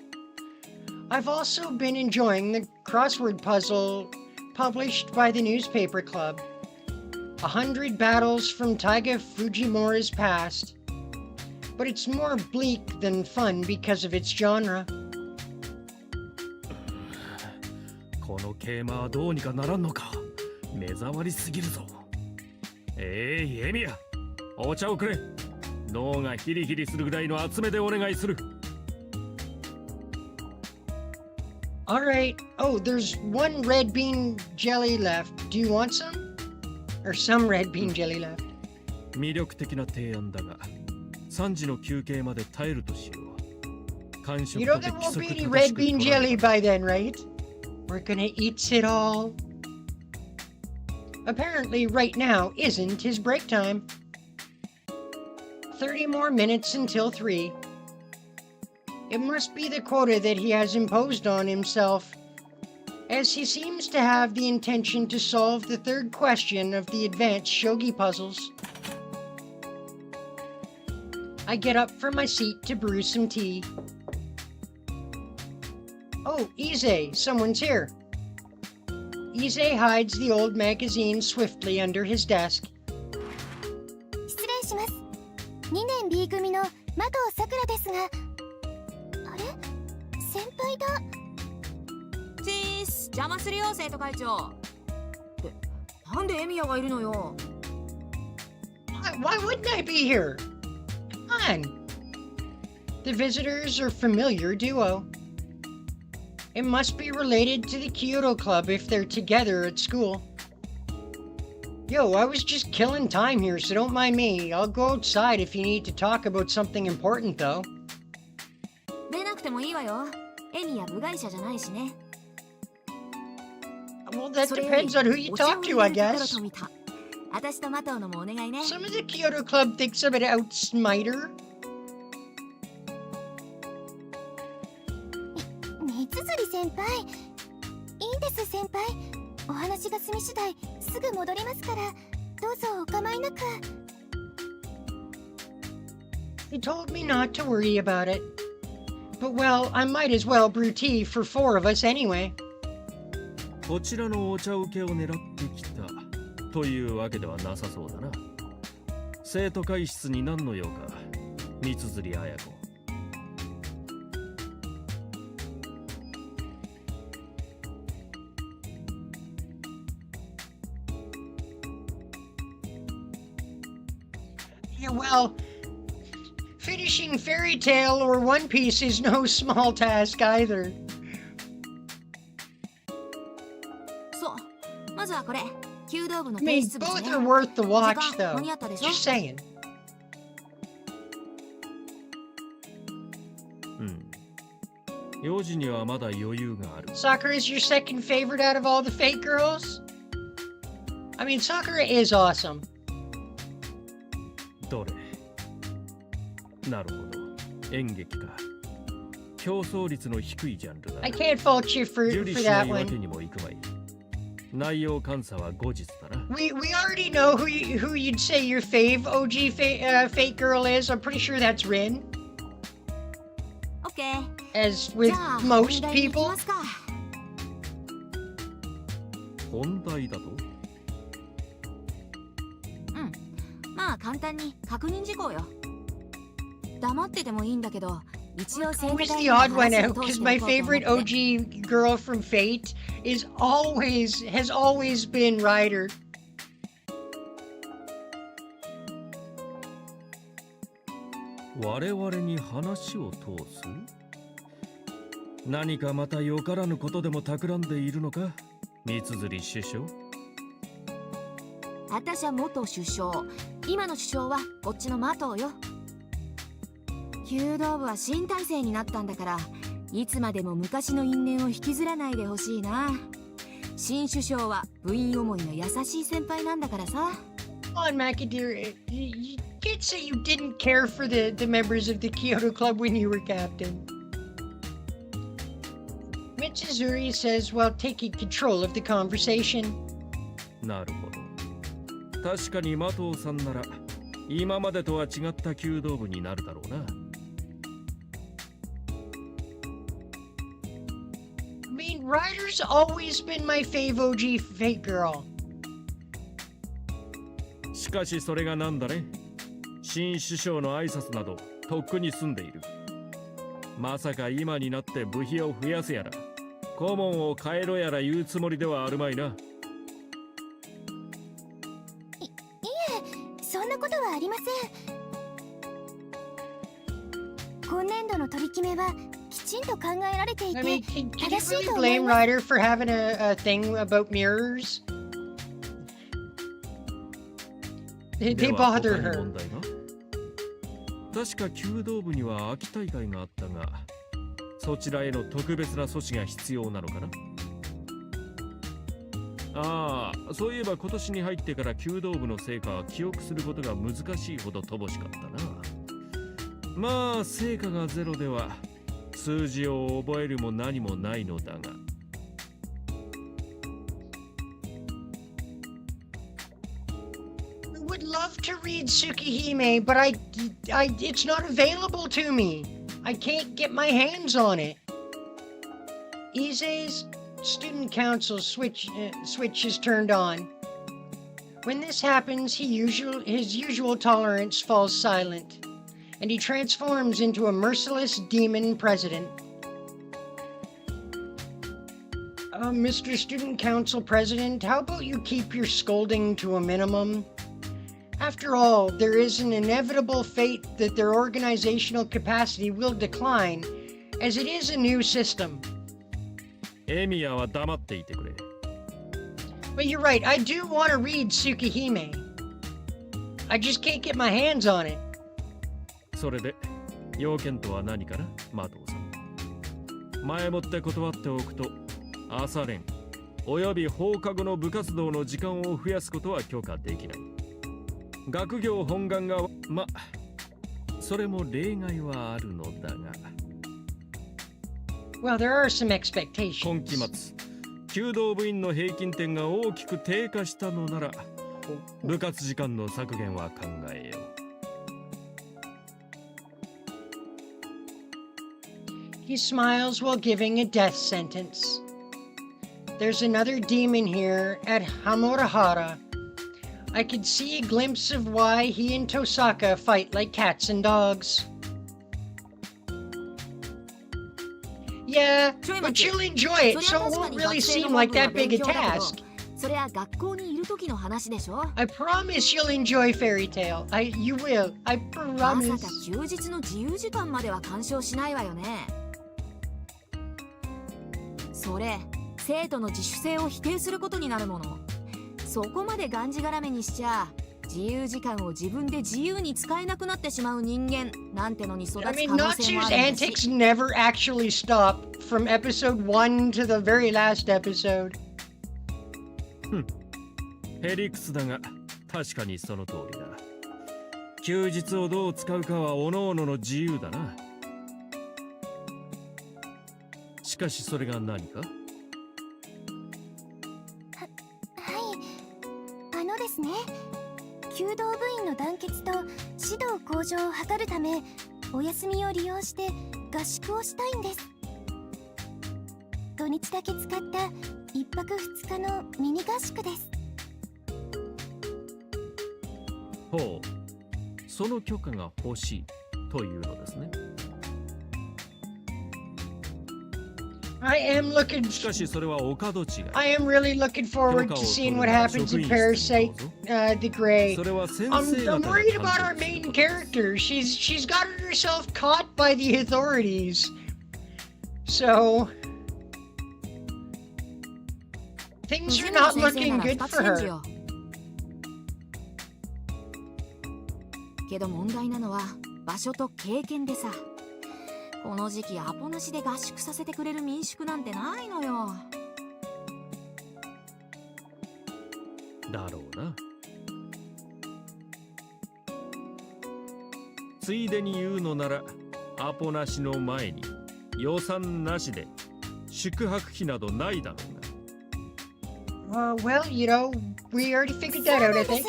I've also been enjoying the crossword puzzle published by the newspaper club. 100 battles from Taiga Fujimura's past. But it's more bleak than fun because of its genre. この桂馬はどうにかならんのか。目障りすぎるぞ。エミヤ、お茶をくれ。脳がヒリヒリするぐらいの厚めでお願いする。Alright. Oh, there's 1 red bean jelly left. Do you want some? Or some red bean jelly left? 魅力的な提案だが、3時の休憩まで耐えるとしよう。完食 You と know て there 規 won't 則 be any 正 red しく bean 取らない jelly by then, right? We're gonna eat it all. Apparently, right now isn't his break time. 30 more minutes until 3. It must be the quota that he has imposed on himself, as he seems to have the intention to solve the 3rd question of the advanced shogi puzzles. I get up from my seat to brew some tea. Oh, Ise, someone's here. Ise hides the old magazine swiftly under his desk. 失礼します。2年 B 組の麻藤さくらですが、あれ？先輩だ。チース、邪魔するよ生徒会長。ってなんでエミヤがいるのよ。Why wouldn't I be here? Come on. The visitors are a familiar duo. It must be related to the Kyoto Club if they're together at school. Yo, I was just killing time here, so don't mind me. I'll go outside if you need to talk about something important, though. 出なくてもいいわよ。エミや部外者じゃないしね。 Well, that それより depends on who you お茶を talk 入 to, I れるところ guess. と見た。私とマトウのもお願いね。 Some of the Kyoto Club thinks I'm an outsmiter. 三辻先輩、いいんです先輩。お話が済み次第すぐ戻りますから、どうぞお構いなく。 He told me not to worry about it. But well, I might as well brew tea for 4 of us anyway. こちらのお茶受けを狙ってきたというわけではなさそうだな。生徒会室に何の用か、三辻綾子。Yeah, well, finishing Fairy Tail or One Piece is no small task either. そう、まずはこれ、弓道部の I 提 mean, 出物 both ね。 are worth the watch, 時間 though. 間に合ったでしょ？ Just saying. うん。用事にはまだ余裕がある。Sakura is your second favorite out of all the Fate girls? I mean, Sakura is awesome. どれ？なるほど。演劇か。競争率の低いジャンルだ。 I can't fault you 受 for 理しな that いわけ one. にもいくまい。内容監査は後日だな。We already know who you'd say your fave OG Fate girl is. I'm pretty sure that's Rin. オッケー。 As じ with ゃあ most 本題に行き people. ますか。本題だと？まあ簡単に確認事項よ。黙っててもいいんだけど、一応生徒 Always 会 the に odd one 話 out を通 because して my おこうと思っ favorite て。 OG girl from Fate has always been Ryder. 我々に話を通す？何かまたよからぬことでも企んでいるのか、三辻首相？私は元首相。今の首相はこっちのマトウよ。弓道部は新体制になったんだから、いつまでも昔の因縁を引きずらないでほしいな。新首相は部員思いの優しい先輩なんだからさ。 Come on, Macadere. You can't say you didn't care for the members of the Kyoto Club when you were captain. Mitsuzuri says while taking control of the conversation. なるほど。確かに麻藤さんなら今までとは違った弓道部になるだろうな。I mean, Ryder's always been my fave OG Fate girl. しかしそれがなんだね。新首相の挨拶などとっくに済んでいる。まさか今になって部費を増やすやら顧問を変えろやら言うつもりではあるまいな。そんなことはありません。今年度の取り決めはきちんと考えられてい I て、 mean, can you 正しい really と思い blame ます。 Ryder for having a thing about mirrors? They では bother 他に her. 問題が？確か弓道部には秋大会があったが、そちらへの特別な措置が必要なのかな。ああ、そういえば今年に入ってから弓道部の成果は記憶することが難しいほど乏しかったな。まあ成果がゼロでは数字を覚えるも何もないのだが。Would love to read Tsukihime, but it's not available to me. I can't get my hands on it. Ise's student council switch is turned on. When this happens, his usual tolerance falls silent, and he transforms into a merciless demon president. Mr. Student Council President, how about you keep your scolding to a minimum? After all, there is an inevitable fate that their organizational capacity will decline, as it is a new system. エミヤは黙っていてくれ。 But you're right, I do want to read Tsukihime. I just can't get my hands on it. それで要件とは何かな、麻藤さん。前もって断っておくと、朝練および放課後の部活動の時間を増やすことは許可できない。学業本願がそれも例外はあるのだが。Well, there are some 今期 expectations. 末、弓道部員の平均点が大きく低下したのなら、部活時間の削減は考えよう。He smiles while giving a death sentence. There's another demon here at Hamurahara. I could see a glimpse of why he and Tosaka fight like cats and dogs. Yeah, but you'll enjoy it, so it won't really seem like that big a task. それは学校にいる時の話でしょ。 I promise you'll enjoy Fairy Tail. You will. I まさ promise. か休日の自由時間までは干渉しないわよね。それ生徒の自主性を否定することになるもの。そこまでがんじがらめにしちゃ自由時間を自分で自由に使えなくなってしまう人間なんてのに育つ可 I mean, 能性も Natsu's あるんだ antics し。 never actually stop from episode 1 to the very last episode. ヘリクスだが、確かにその通りだ。休日をどう使うかは各々の自由だな。しかしそれが何か？はい、ですね、弓道部員の団結と指導向上を図るためお休みを利用して合宿をしたいんです。土日だけ使った1泊2日のミニ合宿です。ほう、その許可が欲しいというのですね。I am looking. しかしそれはお門違い。 I am really looking forward to seeing what happens in Parasite the Grey. それは先 I'm 生方が worried about our 判断する main character. She's gotten herself caught by the authorities. So things 藤 are 村 not 先生 looking なら good 2つ for 返事 her. よ。けど問題なのは場所と経験でさ。この時期アポなしで合宿させてくれる民宿なんてないのよ。だろうな。ついでに言うのなら、アポなしの前に予算なしで宿泊費などないだろうな。Well, we already figured that そう out, な I んです。 think.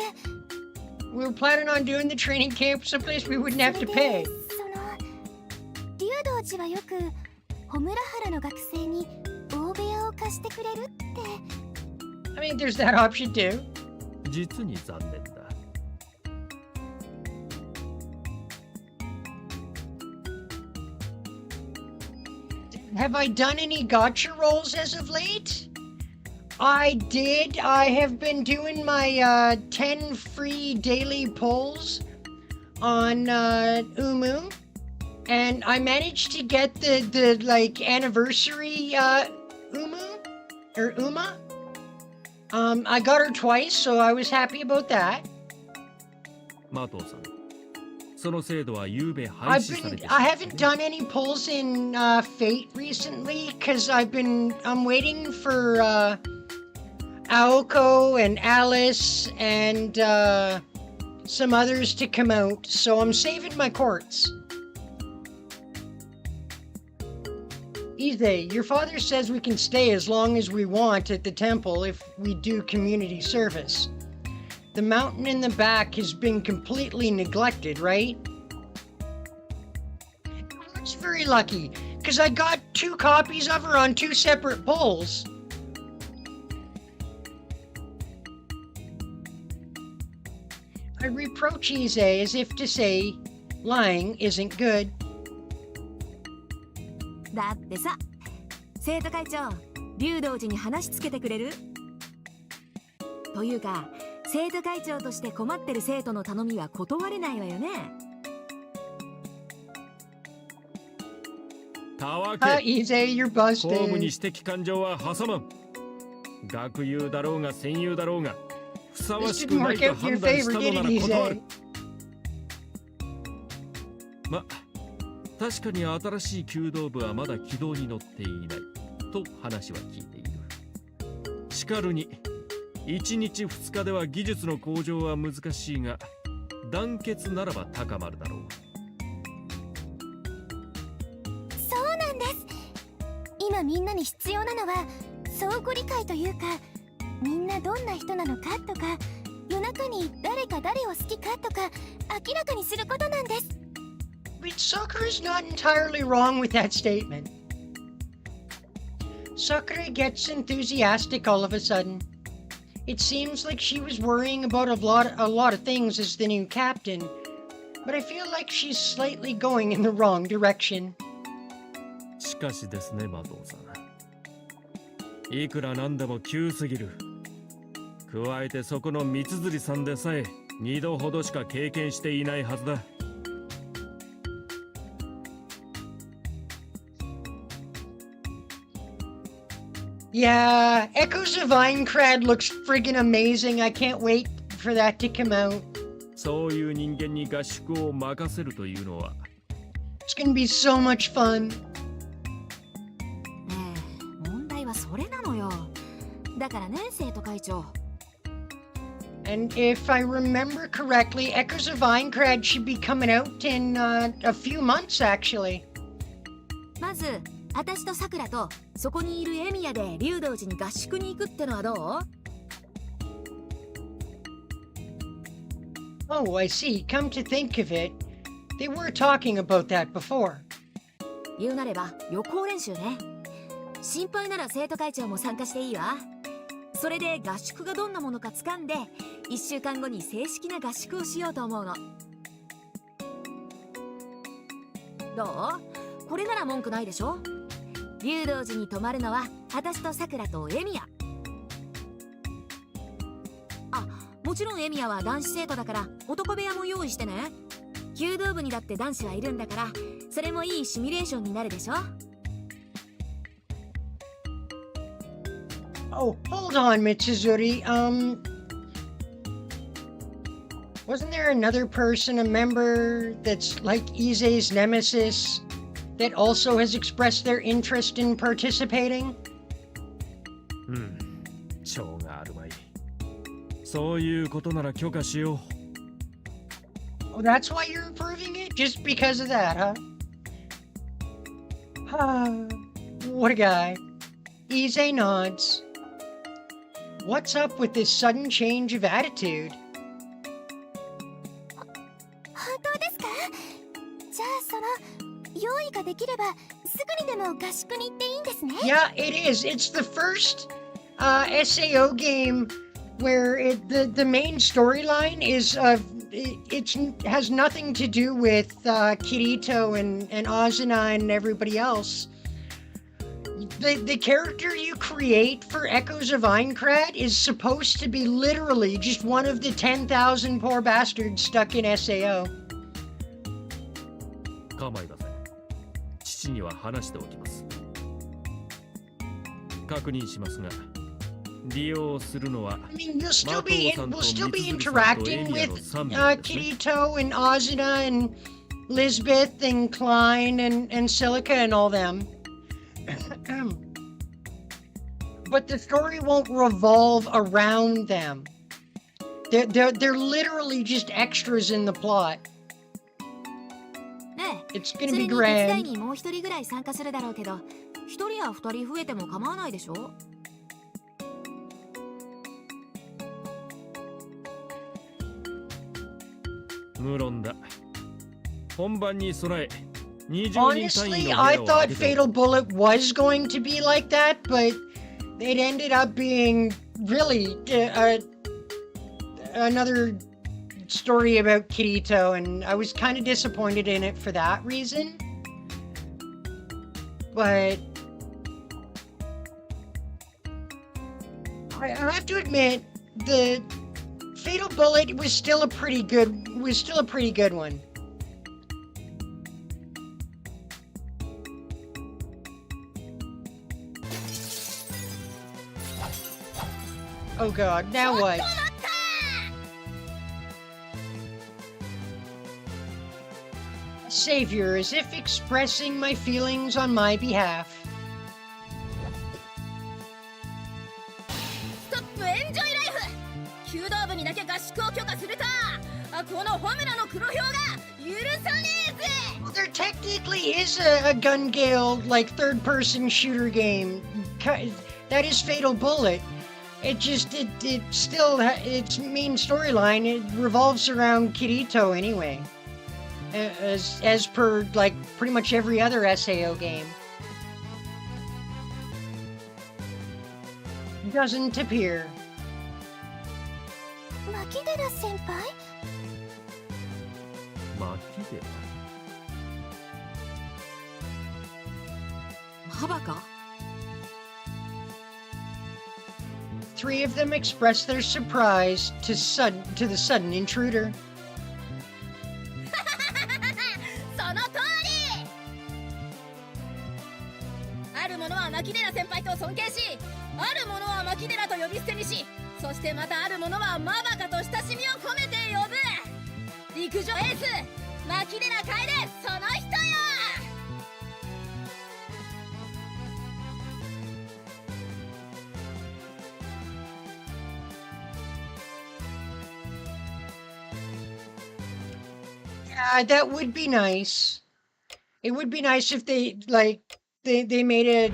We were planning on doing the training camp someplace we wouldn't have to それ pay. で竜道寺はよく穂村原の学生に大部屋を貸してくれるって。 I mean, there's that option too. 実に残念だ。Have I done any gotcha rolls as of late? I did. I have been doing my 10 free daily pulls on Umu, and I managed to get the like anniversary Umu or Uma. I got her twice, so I was happy about that. マトさん、その制度は夕べ廃 I've 止され been てしま I った haven't ね。 done any pulls in Fate recently because I'm waiting for Aoko and Alice and some others to come out, so I'm saving my courts. Ize, your father says we can stay as long as we want at the temple if we do community service. The mountain in the back has been completely neglected, right? It's very lucky, because I got 2 copies of her on 2 separate pulls. I reproach Ize as if to say, lying isn't good. だってさ、生徒会長、竜道寺に話つけてくれる？というか、生徒会長として困ってる生徒の頼みは断れないわよね。たわけ、 Ize, you're 公務に busted. 私的感情は挟まん。学友だろうが戦友だろうが、ふさわ This しく didn't ない work と out in 判 your 断し favor, たの did な it, ら断 Ize? る。ま、確かに新しい弓道部はまだ軌道に乗っていないと話は聞いている。しかるに1日2日では技術の向上は難しいが、団結ならば高まるだろう。そうなんです。今みんなに必要なのは相互理解というか、みんなどんな人なのかとか、夜中に誰が誰を好きかとか明らかにすることなんです。But Sakura's not entirely wrong with that statement. Sakura gets enthusiastic all of a sudden. It seems like she was worrying about a lot of things as the new captain, but I feel like she's slightly going in the wrong direction. しかしですね、魔道さん。いくらなんでも急すぎる。加えてそこの三辻さんでさえ2度ほどしか経験していないはずだ。Yeah, Echoes of Aincrad looks friggin' amazing. I can't wait for that to come out. そういう人間に合宿を任せるというのは。It's gonna be so much fun. ねえ、問題はそれなのよ。だからね、生徒会長。And if I remember correctly, Echoes of Aincrad should be coming out in a few months, actually. まず私とさくらとそこにいるエミヤで竜道寺に合宿に行くってのはどう？ Oh, I see. Come to think of it, they were talking about that before. 言うなれば予行練習ね。心配なら生徒会長も参加していいわ。それで合宿がどんなものか掴んで1週間後に正式な合宿をしようと思うの。どう？これなら文句ないでしょ？竜道寺に泊まるのは私とさくらとエミヤ。あ、もちろんエミヤは男子生徒だから男部屋も用意してね。弓道部にだって男子はいるんだから、それもいいシミュレーションになるでしょ。Oh, hold on, Mitsuzuri. Wasn't there another person, a member that's like Ise's nemesis, that also has expressed their interest in participating? 情があるまい。そういうことなら許可しよう。Oh, that's why you're approving it? Just because of that, huh? What a guy. Ise nods. What's up with this sudden change of attitude? 本当ですか？じゃあ用意ができればすぐにでも合宿に行っていいんですね。 Yeah, it is. It's the first SAO game where the main storyline is it has nothing to do with Kirito and Azuna and everybody else. The character you create for Echoes of Aincrad is supposed to be literally just one of the 10,000 poor bastards stuck in SAO. 構いません。父には話しておきます。確認しますが、利用するのは I mean, we'll still be interacting with Kirito and Azuna and Lisbeth and Klein and Silica and all them. But the story won't revolve around them. They're literally just extras in the plot. ねえ、 It's そ gonna れ be に手伝い grand. にもう一人ぐらい参加するだろうけど、一人や二人増えても構わないでしょ。無論だ。本番に備え、20人単位 Honestly, の部 I 屋を thought 空けて Fatal Bullet was going to be like that, but it ended up being really another story about Kirito, and I was kind of disappointed in it for that reason. But I have to admit, the Fatal Bullet was still a pretty good one. Oh god, now what? Savior, as if expressing my feelings on my behalf. ストップエンジョイライフ。弓道部にだけ合宿を許可するか。このホムラの黒豹が許さねえぜ。 Well, there technically is a gun gale, like, third-person shooter game. That is Fatal Bullet. It still, its main storyline, it revolves around Kirito anyway. As per, like, pretty much every other SAO game. Doesn't appear. 牧寺先輩？巻きでマバか。 Three of them express their surprise to the sudden intruder. その通り。ある者は牧寺先輩と尊敬し、ある者は牧寺と呼び捨てにし、そしてまたある者はマバカと親しみを込めて呼ぶ。陸上エース牧寺楓、その人よ。 Yeah, that would be nice. It would be nice if they made a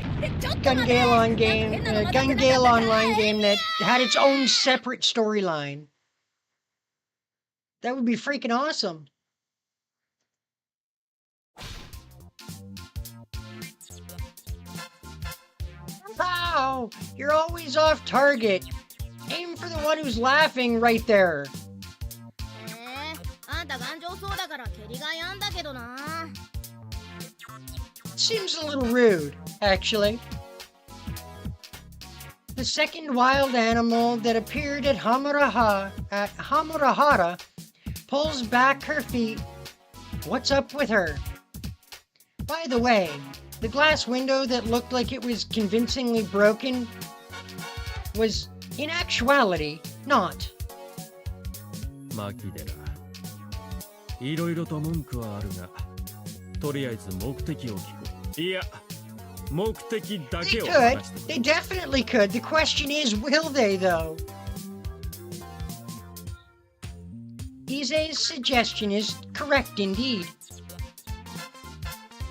Gun Gale Online game that had its own separate storyline. That would be freaking awesome. Wow, you're always off target. Aim for the one who's laughing right there. あんた頑丈そうだから蹴りがいあんだけどな。 Seems a little rude, actually. The second wild animal that appeared at Hamurahara pulls back her feet. What's up with her? By the way, the glass window that looked like it was convincingly broken was, in actuality, not. 巻き寺いろいろと文句はあるが、とりあえず目的を聞く。いや、目的だ They けを could. 話して They definitely could. The question is, will they, though? Ize's suggestion is correct indeed.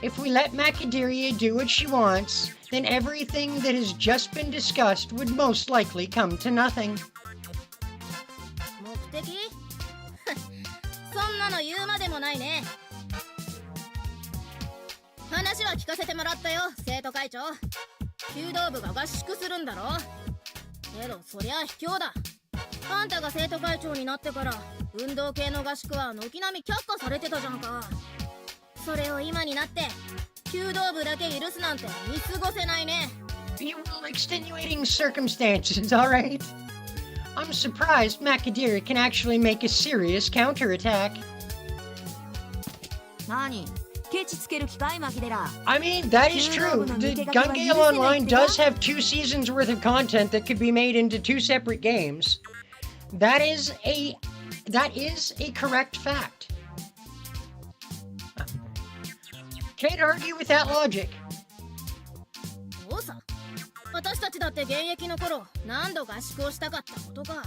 If we let Macadamia do what she wants, then everything that has just been discussed would most likely come to nothing. 目的？そんなの言うまでもないね。話は聞かせてもらったよ、生徒会長。弓道部が合宿するんだろ。けどそりゃ卑怯だ。あんたが生徒会長になってから運動系の合宿は軒並み却下されてたじゃんか。それを今になって弓道部だけ許すなんて見過ごせないね。 You will extenuating circumstances, alright? I'm surprised Macadamia can actually make a serious counterattack. 何ケチつける気かいマキデラ。 I mean, that is true. The Gun Gale Online does have 2 seasons worth of content that could be made into 2 separate games. That is a correct fact. Can't argue with that logic. そうさ。私たちだって現役の頃何度合宿をしたかったことか。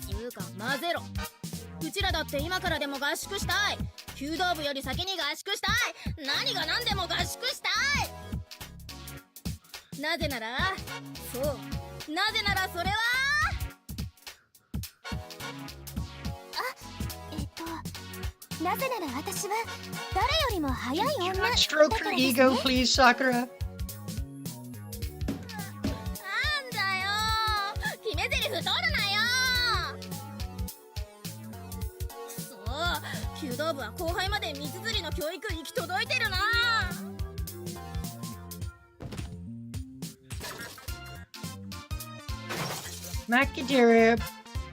つうか混ぜろ。うちらだって今からでも合宿したい。弓道部より先に合宿したい。何が何でも合宿したい。なぜなら、そう、なぜならそれは。なぜなら私は誰よりも早い Can you 女 not stroke だから her です ego, ね。 please, Sakura? なんだよ。決め台詞取るなよ。くそ、弓道部は後輩まで道釣りの教育行き届いてるな。Macadamia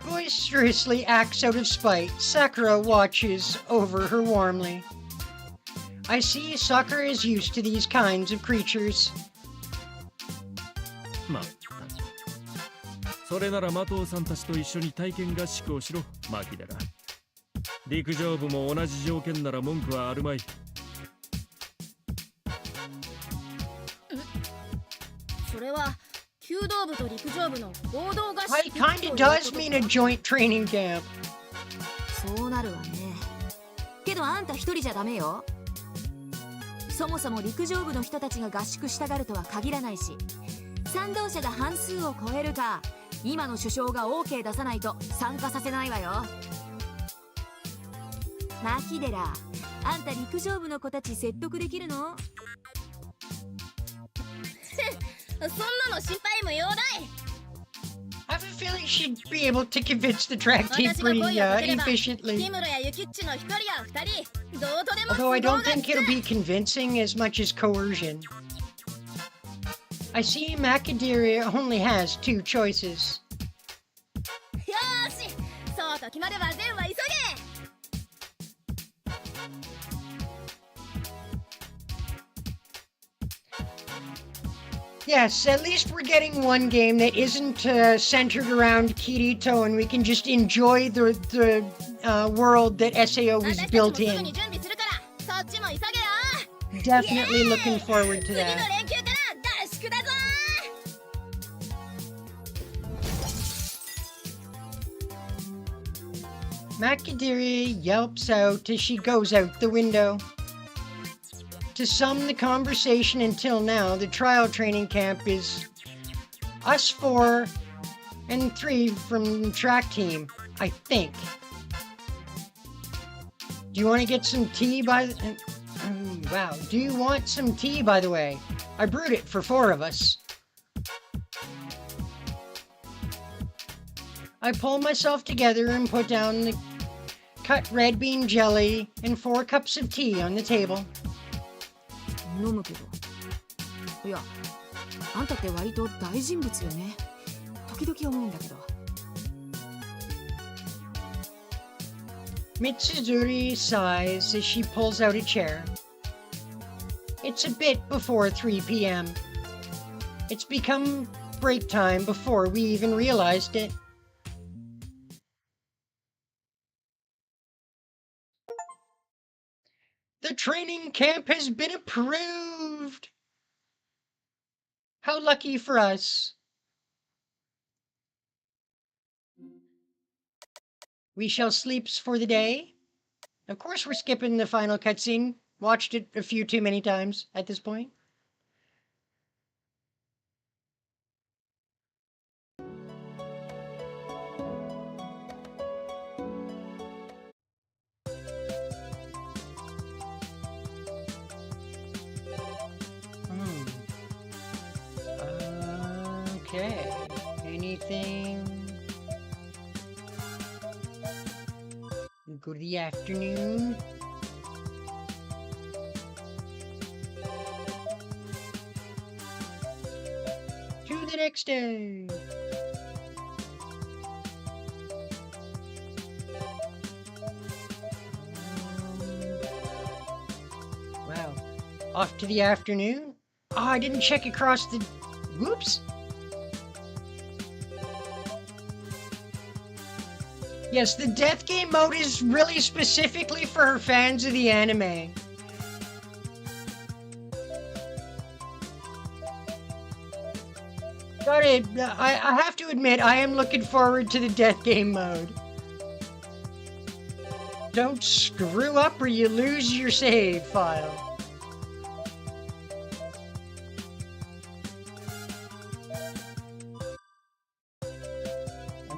boisterously acts out of spite. Sakura watches over her warmly. I see Sakura is used to these kinds of creatures. まあ、それなら的尾さんたちと一緒に体験合宿をしろ、巻き寺。陸上部も同じ条件なら文句はあるまい。それは弓道部と陸上部の合同合 Well, 宿 it と kinda いうこと does です mean か a joint training camp. そうなるわね。けどあんた一人じゃダメよ。そもそも陸上部の人たちが合宿したがるとは限らないし、賛同者が半数を超えるか、今の首相が OK 出さないと参加させないわよ。牧寺、あんた陸上部の子たち説得できるの？そんなの心配無用だい。 I have a feeling she'd be able to convince the track team 私が pretty 声をかければ、 efficiently. キムロやユキッチの一人や二人、どうとでも Although I 都合 don't が think つく。 it'll be convincing as much as coercion. I see Macadamia only has 2 choices. よーし、そうと決まれば善は急げ。 Yes, at least we're getting one game that isn't centered around Kirito, and we can just enjoy the world that SAO 私 was たちも built すぐ in. に準備するから、そっちも急げよ。 Definitely looking forward to 次の that. 連休から合宿だぞ。 Macadamia yelps out as she goes out the window. To sum the conversation until now, the trial training camp is us 4 and 3 from the track team, I think. Do you want to get some tea wow. Do you want some tea, by the way? I brewed it for 4 of us. I pull myself together and put down the cut red bean jelly and 4 cups of tea on the table. 飲むけど。いや、あんたって割と大人物よね。時々思うんだけど。Mitsuzuri sighs as she pulls out a chair. It's a bit before 3 p.m. It's become break time before we even realized it. The training camp has been approved! How lucky for us. We shall sleeps for the day. Of course we're skipping the final cutscene. Watched it a few too many times at this point. Okay. Anything? Go to the afternoon. To the next day. Wow. Off to the afternoon? Oh, I didn't check across the... Whoops. Yes, the death game mode is really specifically for fans of the anime. Got it. I have to admit, I am looking forward to the death game mode. Don't screw up or you lose your save file.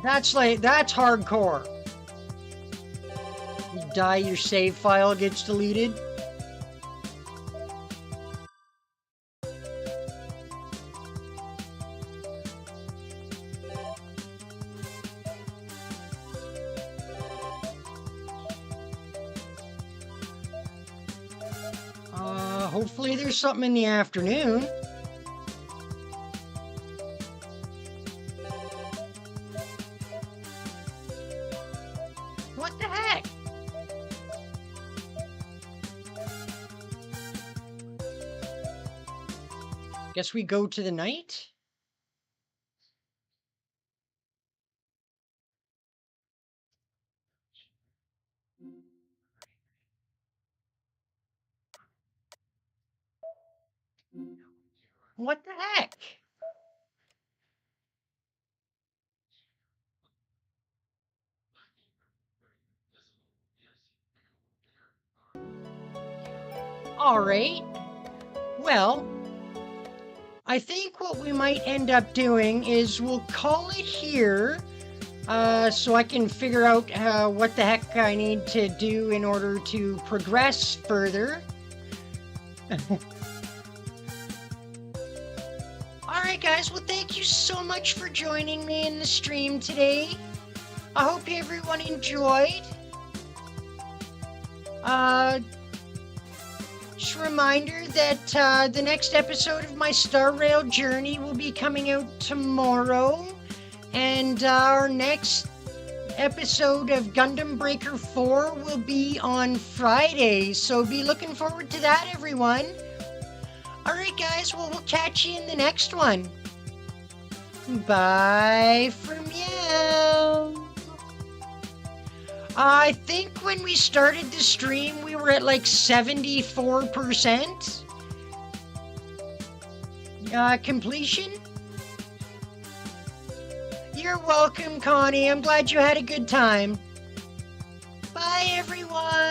That's hardcore. You die, your save file gets deleted. Hopefully there's something in the afternoon. What the heck? Guess we go to the night? What the heck? All right. Well, I think what we might end up doing is we'll call it here, so I can figure out what the heck I need to do in order to progress further. Alright guys, well thank you so much for joining me in the stream today. I hope everyone enjoyed. Just a reminder that the next episode of my Star Rail journey will be coming out tomorrow. And our next episode of Gundam Breaker 4 will be on Friday. So be looking forward to that, everyone. Alright guys, well we'll catch you in the next one. Bye for meow. I think when we started the stream, we were at like 74% completion. You're welcome, Connie. I'm glad you had a good time. Bye, everyone.